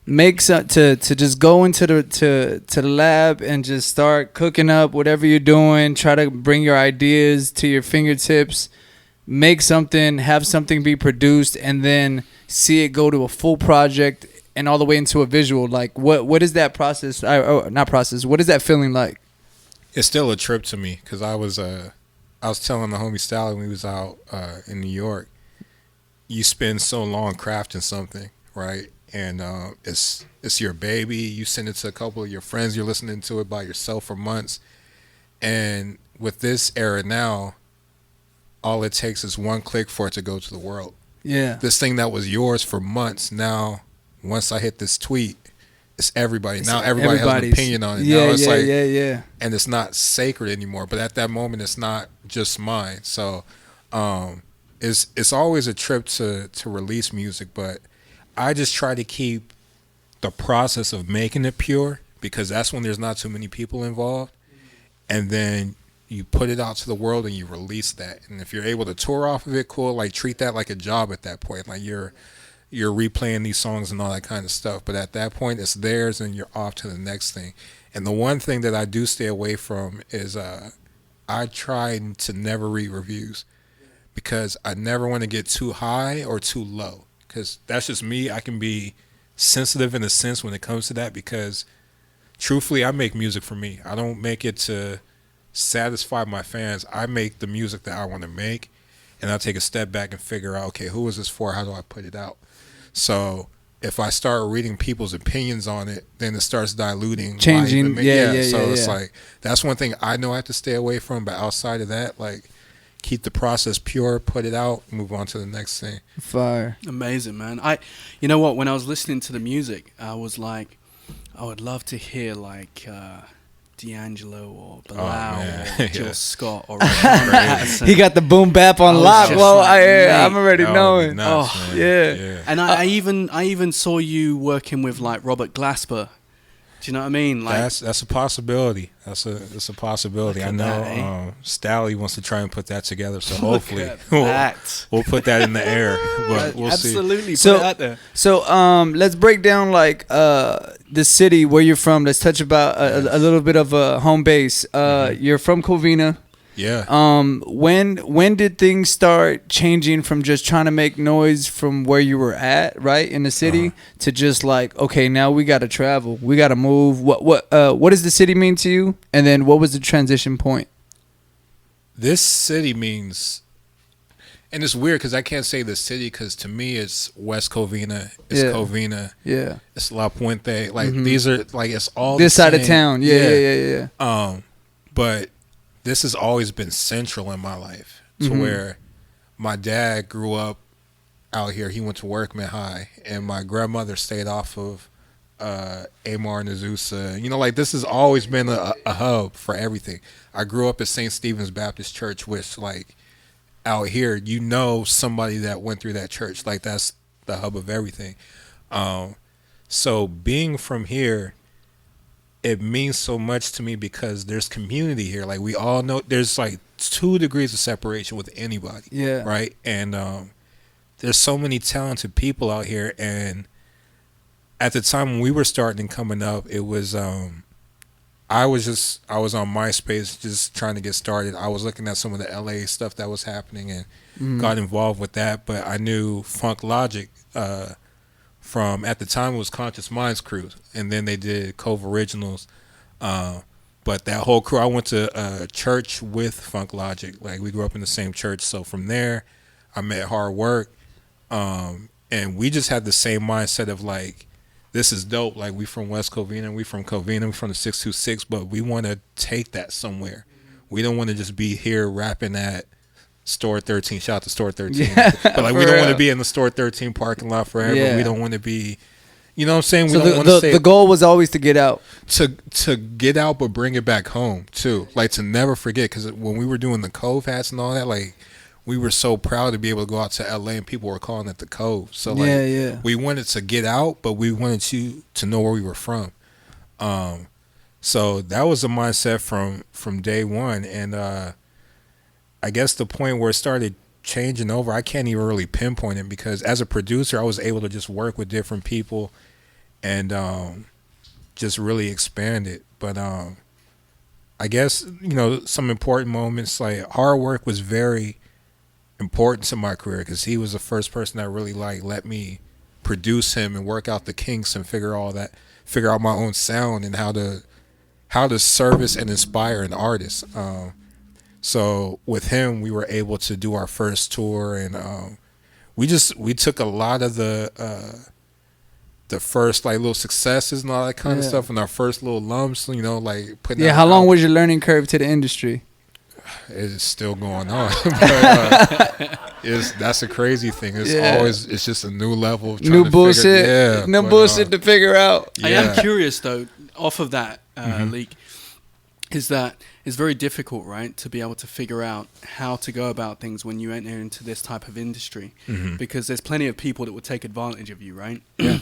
to just go into the lab and just start cooking up whatever you're doing, try to bring your ideas to your fingertips, make something, have something be produced, and then see it go to a full project and all the way into a visual? Like what is that process? What is that feeling like? It's still a trip to me because I was telling the homie Sally when we was out in New York, you spend so long crafting something, right? And it's your baby. You send it to a couple of your friends. You're listening to it by yourself for months. And with this era now, all it takes is one click for it to go to the world. Yeah. This thing that was yours for months, now, once I hit this tweet, it's everybody. Now everybody has an opinion on it. Yeah, now it's yeah. And it's not sacred anymore. But at that moment, it's not just mine. So it's always a trip to release music, but I just try to keep the process of making it pure because that's when there's not too many people involved. And then you put it out to the world and you release that. And if you're able to tour off of it, cool. Like treat that like a job at that point. Like you're replaying these songs and all that kind of stuff. But at that point, it's theirs and you're off to the next thing. And the one thing that I do stay away from is I try to never read reviews because I never want to get too high or too low. Because that's just me. I can be sensitive in a sense when it comes to that because truthfully, I make music for me. I don't make it to satisfy my fans. I make the music that I want to make, and I take a step back and figure out, okay, who is this for? How do I put it out? So if I start reading people's opinions on it, then it starts diluting. Changing. It's like, that's one thing I know I have to stay away from. But outside of that, like, keep the process pure, put it out, move on to the next thing. Fire. Amazing, man. You know what? When I was listening to the music, I was like, I would love to hear like D'Angelo or Bilal or Jill Scott or he got the boom bap on lock. Well, I'm already knowing. Nuts, yeah. And I even saw you working with like Robert Glasper. Do you know what I mean? Like that's a possibility. It's a possibility. I know Stally wants to try and put that together, so hopefully we'll put that in the air. But we'll absolutely see. Put it out there. So let's break down like the city where you're from. Let's touch about a little bit of a home base. You're from Covina. Yeah. When did things start changing from just trying to make noise from where you were at, right, in the city, to just like, okay, now we got to travel, we got to move. What does the city mean to you? And then what was the transition point? This city means, and it's weird because I can't say the city because to me it's West Covina, it's Covina, it's La Puente. Like these are like it's all this the side same. of town. Yeah. But this has always been central in my life to where my dad grew up out here. He went to Workman High, and my grandmother stayed off of Amar and Azusa. You know, like this has always been a hub for everything. I grew up at St. Stephen's Baptist Church, which like out here, you know somebody that went through that church. Like that's the hub of everything. So being from here, it means so much to me because there's community here. Like we all know there's like 2 degrees of separation with anybody. Yeah. Right. And there's so many talented people out here. And at the time when we were starting and coming up, it was I was on MySpace just trying to get started. I was looking at some of the LA stuff that was happening and got involved with that. But I knew Funk Logic from, at the time it was Conscious Minds crew, and then they did Cove Originals. But that whole crew, I went to church with Funk Logic. Like we grew up in the same church. So from there, I met Hard Work, and we just had the same mindset of like, this is dope. Like we from West Covina, we from Covina, we from the 626, but we want to take that somewhere. We don't want to just be here rapping at Store 13. Shout out to Store 13. Yeah, but like we don't want to be in the Store 13 parking lot forever. Yeah. We don't want to be, you know what I'm saying? We don't want to stay. The goal was always to get out. To get out, but bring it back home too. Like to never forget, because when we were doing the Cove hats and all that, like we were so proud to be able to go out to LA and people were calling it the Cove. So like we wanted to get out, but we wanted you to know where we were from. So that was the mindset from day one. And I guess the point where it started changing over, I can't even really pinpoint it, because as a producer, I was able to just work with different people and just really expand it. But I guess, some important moments, like hard work was very important to my career because he was the first person that really let me produce him and work out the kinks and figure out my own sound and how to service and inspire an artist. So with him, we were able to do our first tour, and we took a lot of the first little successes and all that kind of stuff, and our first little lumps, putting. Yeah, how long was your learning curve to the industry? It's still going on, but that's a crazy thing. It's just a new level, of new bullshit, bullshit to figure out. I am curious though, off of that, LIQ, is that it's very difficult, right, to be able to figure out how to go about things when you enter into this type of industry, because there's plenty of people that will take advantage of you, right? Yeah.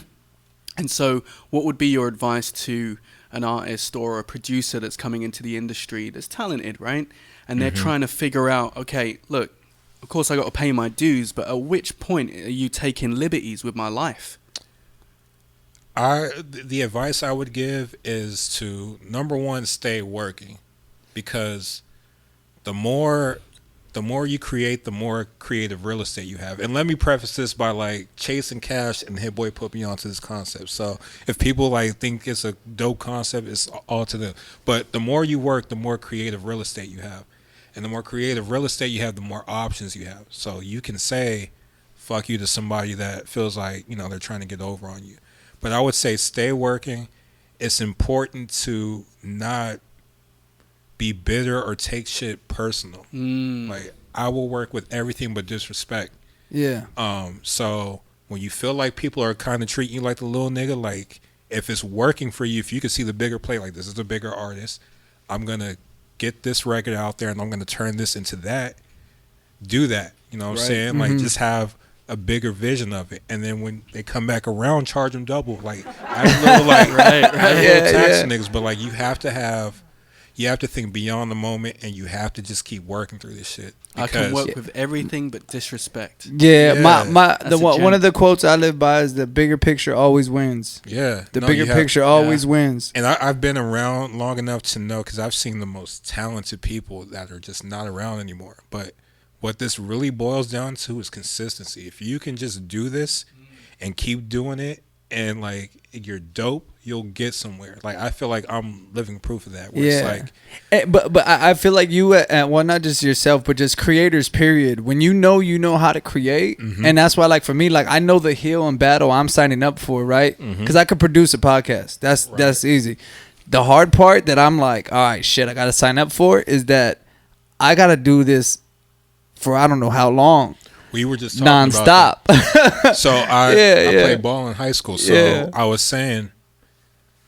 And so, what would be your advice to an artist or a producer that's coming into the industry that's talented, right? And they're trying to figure out, okay, look, of course I got to pay my dues, but at which point are you taking liberties with my life? The advice I would give is to, number one, stay working, because the more you create, the more creative real estate you have. And let me preface this by chasing cash and Hit Boy put me onto this concept. So if people think it's a dope concept, it's all to them. But the more you work, the more creative real estate you have. And the more creative real estate you have, the more options you have. So you can say fuck you to somebody that feels like, they're trying to get over on you. But I would say stay working. It's important to not be bitter or take shit personal. I will work with everything but disrespect. Yeah. So when you feel like people are kind of treating you like the little nigga, if it's working for you, if you can see the bigger play, this is a bigger artist, I'm gonna get this record out there and I'm gonna turn this into that. Do that. You know what I'm saying? Just have a bigger vision of it, and then when they come back around, charge them double. I little tax niggas, but you have to think beyond the moment, and you have to just keep working through this shit. I can work with everything but disrespect. One of the quotes I live by is the bigger picture always wins. Yeah. The bigger picture always wins. And I've been around long enough to know, because I've seen the most talented people that are just not around anymore. But what this really boils down to is consistency. If you can just do this and keep doing it, and you're dope, you'll get somewhere. I feel like I'm living proof of that. Where it's but I feel like you, well, not just yourself, but just creators, period. When you know how to create, and that's why, for me, I know the hill and battle I'm signing up for, right? Because I could produce a podcast. That's easy. The hard part that I'm all right, shit, I got to sign up for is that I got to do this for I don't know how long. We were just talking nonstop. About that. So I played ball in high school. So I was saying,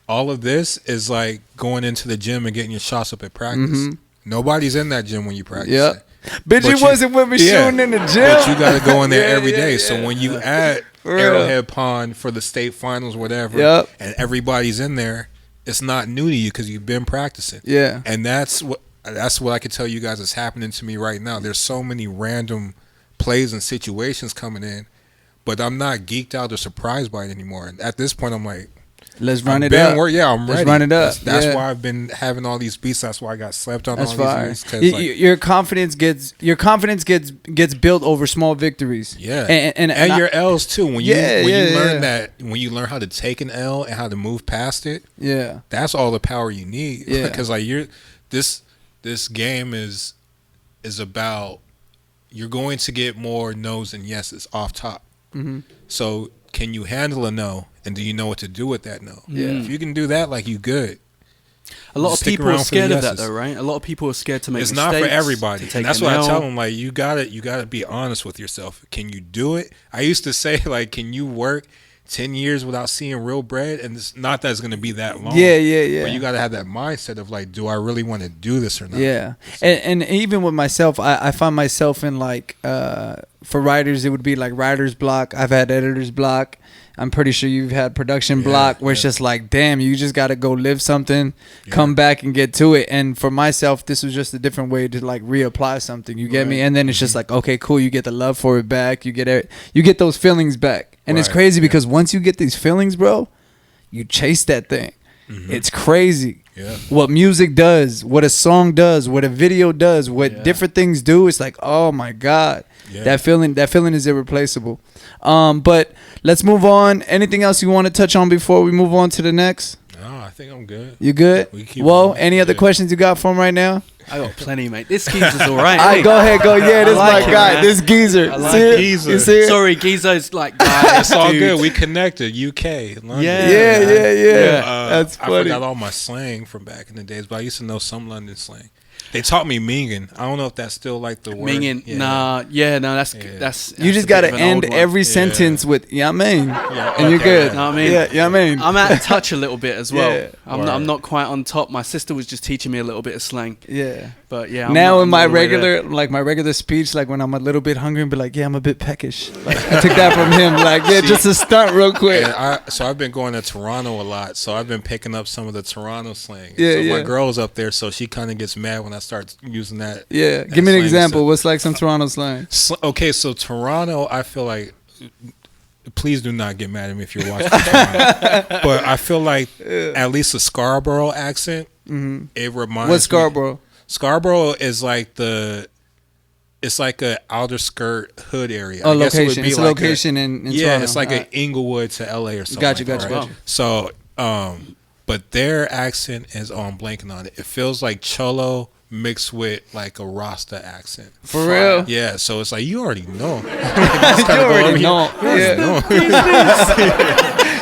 all of this is going into the gym and getting your shots up at practice. Nobody's in that gym when you practice. Bitch, you wasn't with me shooting in the gym. But you got to go in there every day. So when you at Arrowhead Pond for the state finals, whatever, and everybody's in there, it's not new to you because you've been practicing. Yeah. And that's what I can tell you guys is happening to me right now. There's so many random plays and situations coming in, but I'm not geeked out or surprised by it anymore. And at this point, I'm let's run it up. I'm ready. Let's run it up. That's why I've been having all these beats. That's why I got slept on. That's all these beats. Your confidence gets built over small victories. Yeah, and your L's too. When you learn that, when you learn how to take an L and how to move past it. Yeah, that's all the power you need. Yeah, because this game is about. You're going to get more no's and yeses off top. So can you handle a no, and do you know what to do with that no? Yeah. If you can do that, you good. A lot of people are scared of that, though, right? A lot of people are scared to make mistakes. It's not for everybody. And that's what I tell them. You gotta be honest with yourself. Can you do it? I used to say, can you work 10 years without seeing real bread? And it's not that it's going to be that long. Yeah. But you got to have that mindset of do I really want to do this or not? Yeah. So. And even with myself, I find myself in for writers, it would be writer's block. I've had editor's block. I'm pretty sure you've had production block where it's just damn, you just got to go live something, come back and get to it. And for myself, this was just a different way to reapply something. You get me? And then it's just okay, cool. You get the love for it back. You get those feelings back. And it's crazy because once you get these feelings, bro, you chase that thing. It's crazy. Yeah. What music does, what a song does, what a video does, what different things do. It's like, oh my God, that feeling is irreplaceable. But let's move on. Anything else you want to touch on before we move on to the next? No, I think I'm good. You good? Whoa, any other questions you got for him right now? I got plenty, mate. This geezer's all right. All right, go ahead, go. Yeah, this is my guy. Man. This geezer. I like Geezer. You see it? Sorry, geezer's like guy. It's all good. We connected. UK, London. Yeah. That's funny. I forgot all my slang from back in the days, but I used to know some London slang. They taught me minging. I don't know if that's still like the word. Minging, that's. You just gotta end every sentence with "yeah, I mean," and you're good. Know what I mean? Yeah, I mean. I'm out of touch a little bit as well. I'm not quite on top. My sister was just teaching me a little bit of slang. Yeah, but now in my regular speech, like when I'm a little bit hungry, and be like, "Yeah, I'm a bit peckish." Like I took that from him. Like, just a stunt real quick. So I've been going to Toronto a lot, so I've been picking up some of the Toronto slang. Yeah, so my girl's up there, so she kind of gets mad when I start using that. Yeah, give me an example. So, what's like some Toronto slang? Okay, so Toronto, I feel like, please do not get mad at me if you're watching Toronto, but I feel like at least the Scarborough accent, it reminds me. What's Scarborough? Scarborough is like it's like a outer skirt hood area. Oh, location. It's like a location in Toronto. It's like an Inglewood to LA or something. Gotcha. So, but their accent is on blanking on it. It feels like Cholo mixed with like a Rasta accent. For real? Yeah. So it's like you already know. You already know.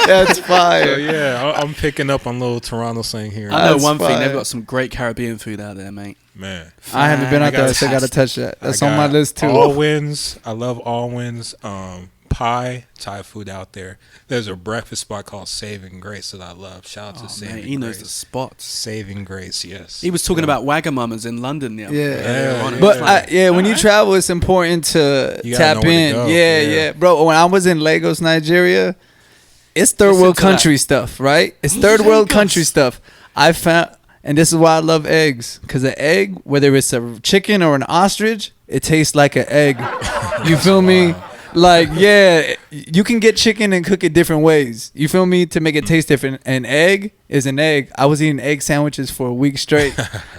That's fire. So I'm picking up on little Toronto slang here. I know one thing. They've got some great Caribbean food out there, mate. Man, I haven't been out there, so I got to touch that. That's on my list too. Alwyn's. I love Alwyn's. Pie, Thai food out there. There's a breakfast spot called Saving Grace that I love. Shout out to Saving Grace. He knows the spots. Saving Grace, yes. He was talking about Wagamamas in London. But when you travel, it's important to tap in. Bro, when I was in Lagos, Nigeria, it's third world country stuff, right? It's third world country stuff. I found, and this is why I love eggs, because an egg, whether it's a chicken or an ostrich, it tastes like an egg. You feel me? Like, you can get chicken and cook it different ways. You feel me? To make it taste different. An egg is an egg. I was eating egg sandwiches for a week straight.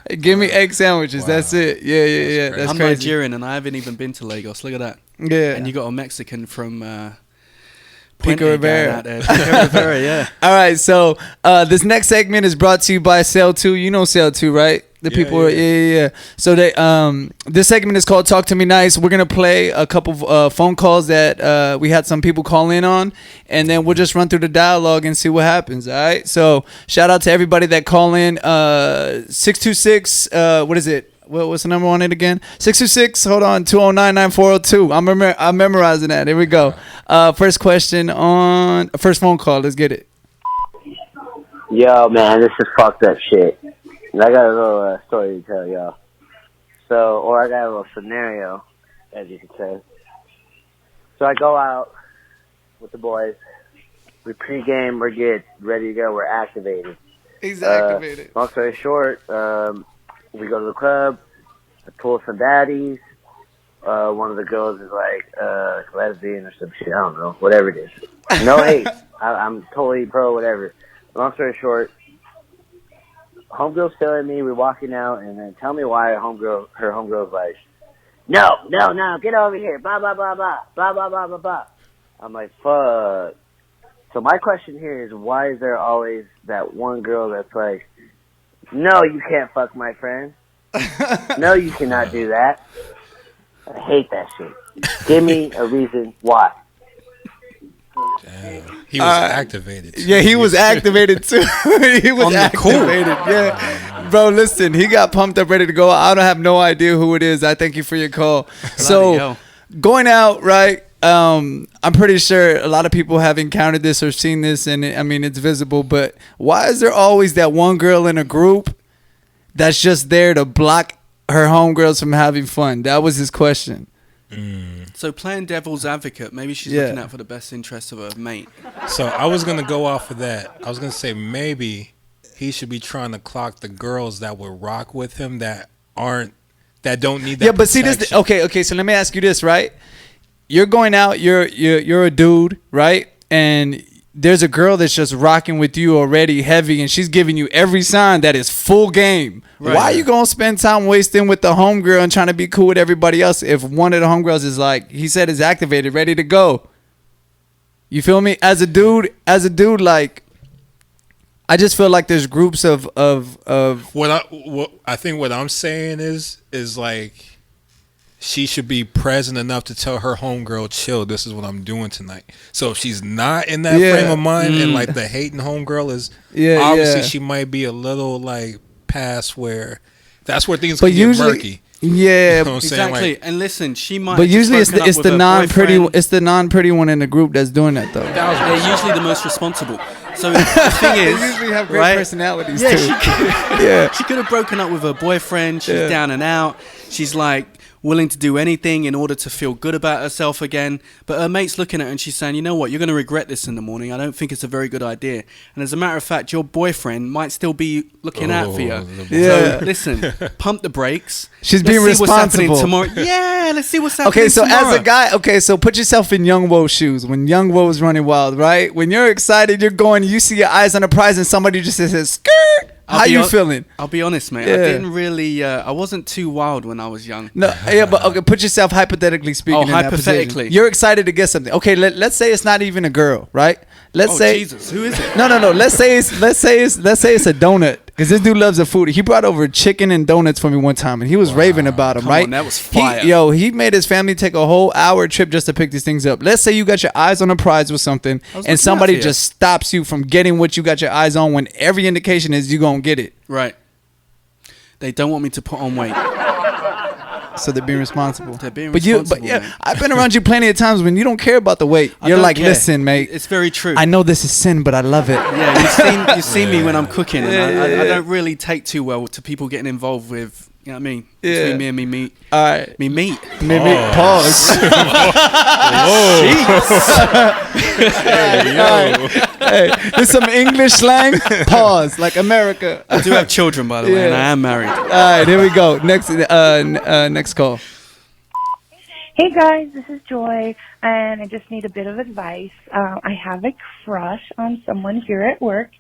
Give me egg sandwiches. Wow. That's it. Yeah. That's I'm crazy. Nigerian and I haven't even been to Lagos. Look at that. Yeah. And you got a Mexican from Pico Rivera. Pico Rivera, yeah. All right, so this next segment is brought to you by Cell 2. You know Cell 2, right? The people, So this segment is called "Talk to Me Nice." We're gonna play a couple phone calls that we had some people call in on, and then we'll just run through the dialogue and see what happens. All right. So shout out to everybody that call in. 626. What is it? What's the number on it again? 626. Hold on. 209-9402. I'm memorizing that. Here we go. First question on first phone call. Let's get it. Yo, man, this is fucked up shit. I got a little story to tell y'all. I got a little scenario, as you could say. So I go out with the boys. We pregame, we're good, ready to go, we're activated. He's activated. Long story short, we go to the club, I pull some baddies. One of the girls is like lesbian or some shit, I don't know, whatever it is. No hate. I'm totally pro, whatever. Long story short, homegirl's telling me we're walking out, and then tell me why her homegirl's like, no, get over here, blah, blah, blah, blah, blah, blah, blah, blah, blah. I'm like, fuck. So my question here is, why is there always that one girl that's like, no, you can't fuck my friend. No, you cannot do that. I hate that shit. Give me a reason why. Damn. He was activated too. Yeah, he was activated too. He was activated. Yeah. Bro, listen, he got pumped up, ready to go. I don't have no idea who it is. I thank you for your call. So, going out, right? I'm pretty sure a lot of people have encountered this or seen this, and it's visible. But why is there always that one girl in a group that's just there to block her homegirls from having fun? That was his question. So playing devil's advocate, maybe she's looking out for the best interests of her mate. So I was going to go off of that. I was going to say maybe he should be trying to clock the girls that would rock with him that don't need that. Yeah, but see this. Okay. So let me ask you this, right? You're going out. You're a dude, right? And there's a girl that's just rocking with you already heavy, and she's giving you every sign that is full game. Right. Why are you gonna spend time wasting with the homegirl and trying to be cool with everybody else if one of the homegirls is like, he said, is activated, ready to go? You feel me? As a dude, like, I just feel like there's groups of what I think what I'm saying is like, she should be present enough to tell her homegirl, chill, this is what I'm doing tonight. So if she's not in that frame of mind and like the hating homegirl is, obviously she might be a little like past where that's where things can get murky. Yeah, you know exactly. Like, and listen, she might. But usually it's the non-pretty one in the group that's doing that though. They're usually the most responsible. So the thing is, they usually have great personalities too. She could have broken up with her boyfriend. She's down and out. She's like willing to do anything in order to feel good about herself again. But her mate's looking at her and she's saying, you know what, you're going to regret this in the morning. I don't think it's a very good idea. And as a matter of fact, your boyfriend might still be looking out for you. So listen, pump the brakes. She's being responsible. What's happening tomorrow. Yeah, let's see what's happening tomorrow. As a guy, so put yourself in Young Woe's shoes. When Young Woe is running wild, right? When you're excited, you're going, you see your eyes on the prize and somebody just says, skirt. How you feeling? I'll be honest, mate. I didn't really. I wasn't too wild when I was young. No, but okay. Put yourself hypothetically speaking. In hypothetically, that you're excited to get something. Okay, let's say it's not even a girl, right? Let's say Jesus, who is it? No. Let's say it's a donut. Because this dude loves the food. He brought over chicken and donuts for me one time, and he was raving about them, right? On, that was fire. He made his family take a whole hour trip just to pick these things up. Let's say you got your eyes on a prize with something, and somebody just stops you from getting what you got your eyes on when every indication is you going to get it. Right. They don't want me to put on weight. So they're being responsible. But I've been around you plenty of times when you don't care about the weight. You're like, listen, mate. It's very true. I know this is sin, but I love it. Yeah, you've seen me when I'm cooking. And I don't really take too well to people getting involved with, you know what I mean? Between me and me meat. All right. Me meat. Pause. Hey, there's some English slang. Pause. Like America. I do have children, by the way, and I am married. All right, here we go. Next call. Hey guys, this is Joy, and I just need a bit of advice. I have a crush on someone here at work,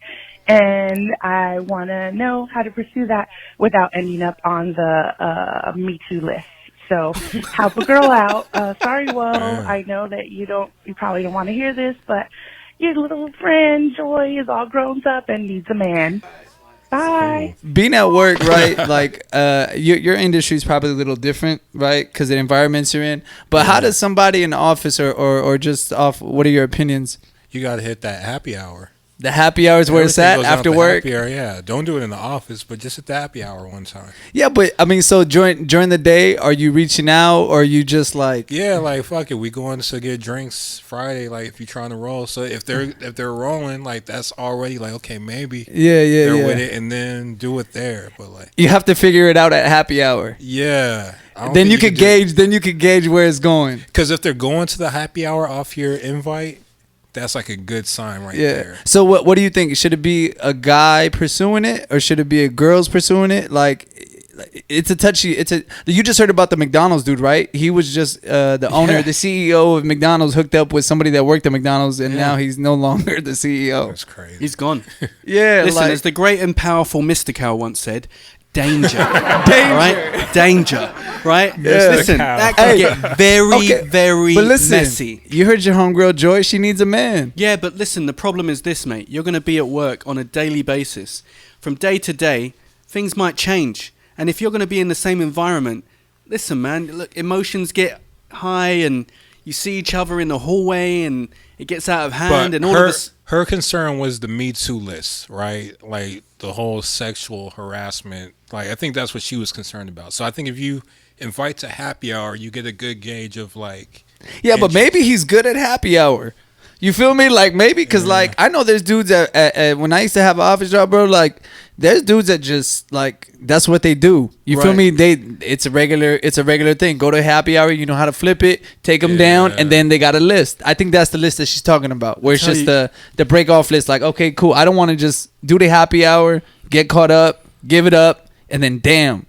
and I want to know how to pursue that without ending up on the Me Too list. So help a girl out. Sorry, Woe. I know that you probably don't want to hear this, but your little friend Joy is all grown up and needs a man. Bye. Being at work, right? Like, your industry is probably a little different, right? Because the environments you're in. But how does somebody in the office or just off? What are your opinions? You got to hit that happy hour. The happy hour is where it's at after work. Happy hour, yeah. Don't do it in the office, but just at the happy hour one time. Yeah, but I mean, so during the day, are you reaching out or are you just like? Yeah, like fuck it, we going to get drinks Friday. Like if you're trying to roll, so if they're rolling, like that's already like okay, maybe they're with it, and then do it there. But like you have to figure it out at happy hour. Yeah. Then you could gauge. Then you could gauge where it's going. Because if they're going to the happy hour off your invite, that's like a good sign right there. So what do you think? Should it be a guy pursuing it or should it be a girl's pursuing it? Like it's a touchy. You just heard about the McDonald's dude, right? He was just the owner, the CEO of McDonald's, hooked up with somebody that worked at McDonald's, and now he's no longer the CEO. That's crazy. He's gone. Listen, as the great and powerful Mystical once said, danger. Right? Danger. Right? Listen, that can get very messy. You heard your homegirl Joy, she needs a man. Yeah, but listen, the problem is this, mate. You're going to be at work on a daily basis. From day to day, things might change. And if you're going to be in the same environment, listen, man, look, emotions get high and you see each other in the hallway and it gets out of hand. But and all of this. Her concern was the Me Too list, right? Like the whole sexual harassment. Like I think that's what she was concerned about. So I think if you invite to happy hour, you get a good gauge of like. Yeah, but maybe he's good at happy hour. You feel me? Like maybe because like I know there's dudes that when I used to have an office job, bro. Like there's dudes that just like that's what they do. You feel me? It's a regular thing. Go to happy hour. You know how to flip it. Take them down, and then they got a list. I think that's the list that she's talking about, where it's just the break off list. Like okay, cool. I don't want to just do the happy hour, get caught up, give it up, and then damn,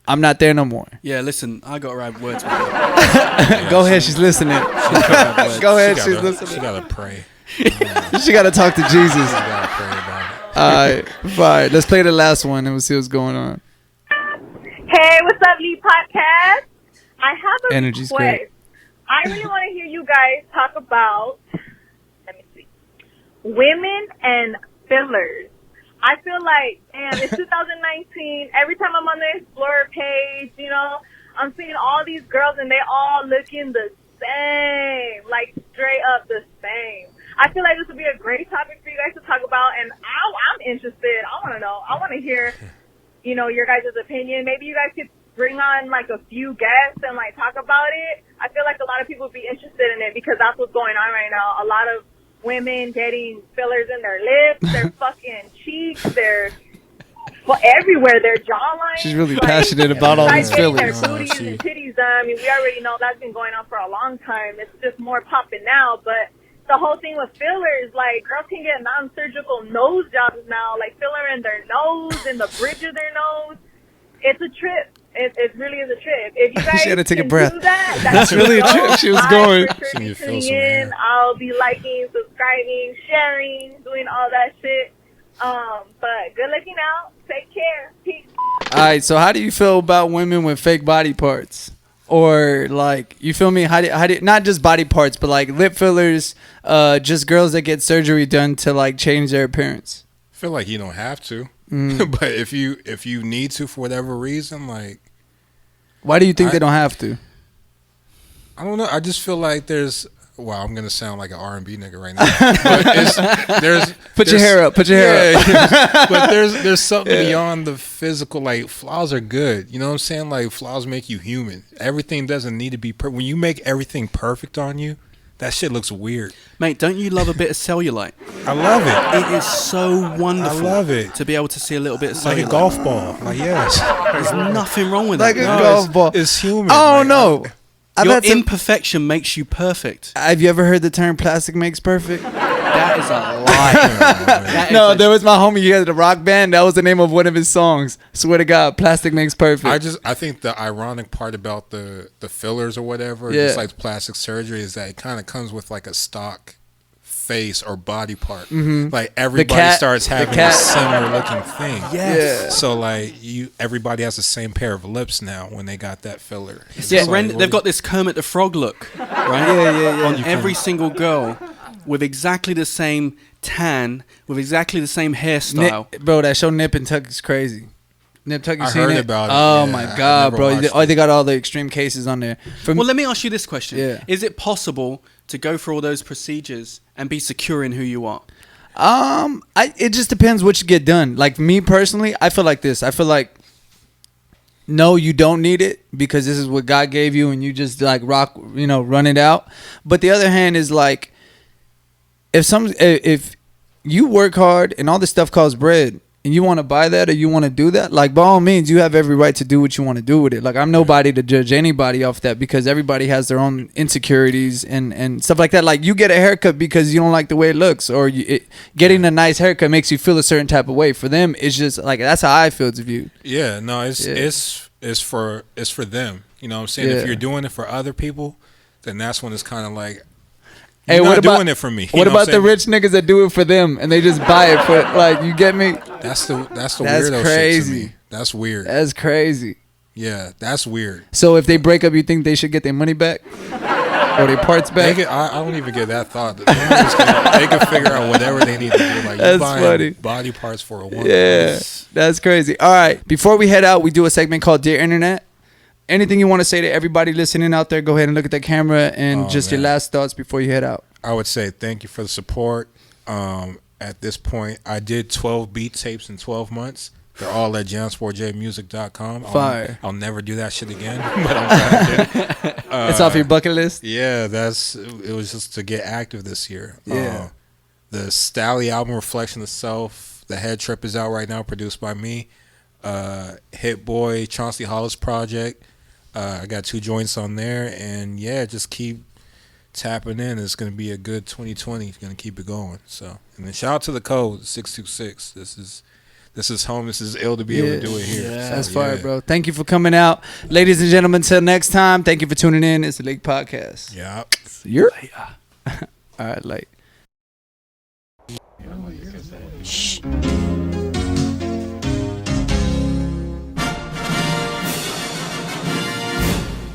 I'm not there no more. Yeah, listen, I got to write words with her. Go ahead, she's listening. Go ahead, she's listening. She got to pray. She got to talk to Jesus. All right, fine. Let's play the last one and we'll see what's going on. Hey, what's up, LIQ Podcast? I have a Energy's request. great. I really want to hear you guys talk about, let me see, women and fillers. I feel like, damn, it's 2019. Every time I'm on the Explorer page, you know, I'm seeing all these girls and they all looking the same, like straight up the same. I feel like this would be a great topic for you guys to talk about, and I'm interested. I want to know. I want to hear, you know, your guys' opinion. Maybe you guys could bring on like a few guests and like talk about it. I feel like a lot of people would be interested in it because that's what's going on right now. A lot of women getting fillers in their lips, their fucking cheeks, their everywhere, their jawline. She's really passionate about all these fillers. Their booties and titties done. I mean, we already know that's been going on for a long time. It's just more popping now, but the whole thing with fillers, like girls can get non-surgical nose jobs now, like filler in their nose, in the bridge of their nose. It's a trip. It really is a trip. If you guys she had to take a can breath. do that, That's really a trip. She was going. For sure be tuning in. I'll be liking, subscribing, sharing, doing all that shit. But good looking out. Take care. Peace. All right, so how do you feel about women with fake body parts? Or like, you feel me? How do not just body parts, but like lip fillers, just girls that get surgery done to like change their appearance? I feel like you don't have to. But if you need to for whatever reason, like, why do you think they don't have to? I don't know. I just feel like there's. Wow, I'm gonna sound like an R&B nigga right now. But put your hair up. Put your hair up. But there's something beyond the physical. Like flaws are good. You know what I'm saying? Like flaws make you human. Everything doesn't need to be perfect. When you make everything perfect on you, that shit looks weird. Mate, don't you love a bit of cellulite? I love it. It is so wonderful. I love it. To be able to see a little bit of cellulite. Like a golf ball. Like, yes. There's nothing wrong with like that. a golf ball. It's human. Oh, like, no. Your imperfection makes you perfect. Have you ever heard the term plastic makes perfect? That is a lie. No, there was my homie. He had a rock band. That was the name of one of his songs. Swear to God, plastic makes perfect. I think the ironic part about the fillers or whatever, just like plastic surgery, is that it kind of comes with like a stock face or body part. Mm-hmm. Like everybody starts having a similar looking thing. Yes. Yeah. So like everybody has the same pair of lips now when they got that filler. Yeah, like, they've got this Kermit the Frog look, right? Yeah. On every single girl with exactly the same tan, with exactly the same hairstyle. Bro, that show Nip and Tuck is crazy. Nip Tuck, you seen it? I heard about it. Oh my God, bro! They got all the extreme cases on there. Well, let me ask you this question: Is it possible to go through all those procedures and be secure in who you are? It just depends what you get done. Like me personally, I feel like this. I feel like no, you don't need it because this is what God gave you, and you just like run it out. But the other hand is like, if you work hard and all this stuff costs bread, and you want to buy that or you want to do that, like by all means, you have every right to do what you want to do with it. Like I'm nobody to judge anybody off that because everybody has their own insecurities and stuff like that. Like you get a haircut because you don't like the way it looks, or getting a nice haircut makes you feel a certain type of way. For them, it's just like that's how I feel it's viewed. Yeah, no, it's for them. You know what I'm saying? If you're doing it for other people, then that's when it's kind of like, You're not doing it for me. What about the rich niggas that do it for them and they just buy it for like, you get me? That's the weirdo shit to me. That's weird. That's crazy. Yeah, that's weird. So if they break up, you think they should get their money back or their parts back? I don't even get that thought. They can figure out whatever they need to do. Like that's you buying funny. Body parts for a woman. Yeah, that's crazy. All right, before we head out, we do a segment called Dear Internet. Anything you want to say to everybody listening out there, go ahead and look at the camera and your last thoughts before you head out. I would say thank you for the support. At this point, I did 12 beat tapes in 12 months. They're all at jansportjmusic.com. Fire. I'll never do that shit again, but I'm glad I did. It's off your bucket list? Yeah, it was just to get active this year. Yeah. The Stally album, Reflection of Self, the Head Trip is out right now, produced by me. Hit Boy, Chauncey Hollis project. I got 2 joints on there, and yeah, just keep tapping in. It's going to be a good 2020. It's going to keep it going. So, and then shout out to the code 626. This is home. This is ill to be able to do it here. Yeah, so, that's fire, bro. Thank you for coming out, ladies and gentlemen. Till next time, thank you for tuning in. It's the LIQ Podcast. Yeah. You're all right, like. bitch.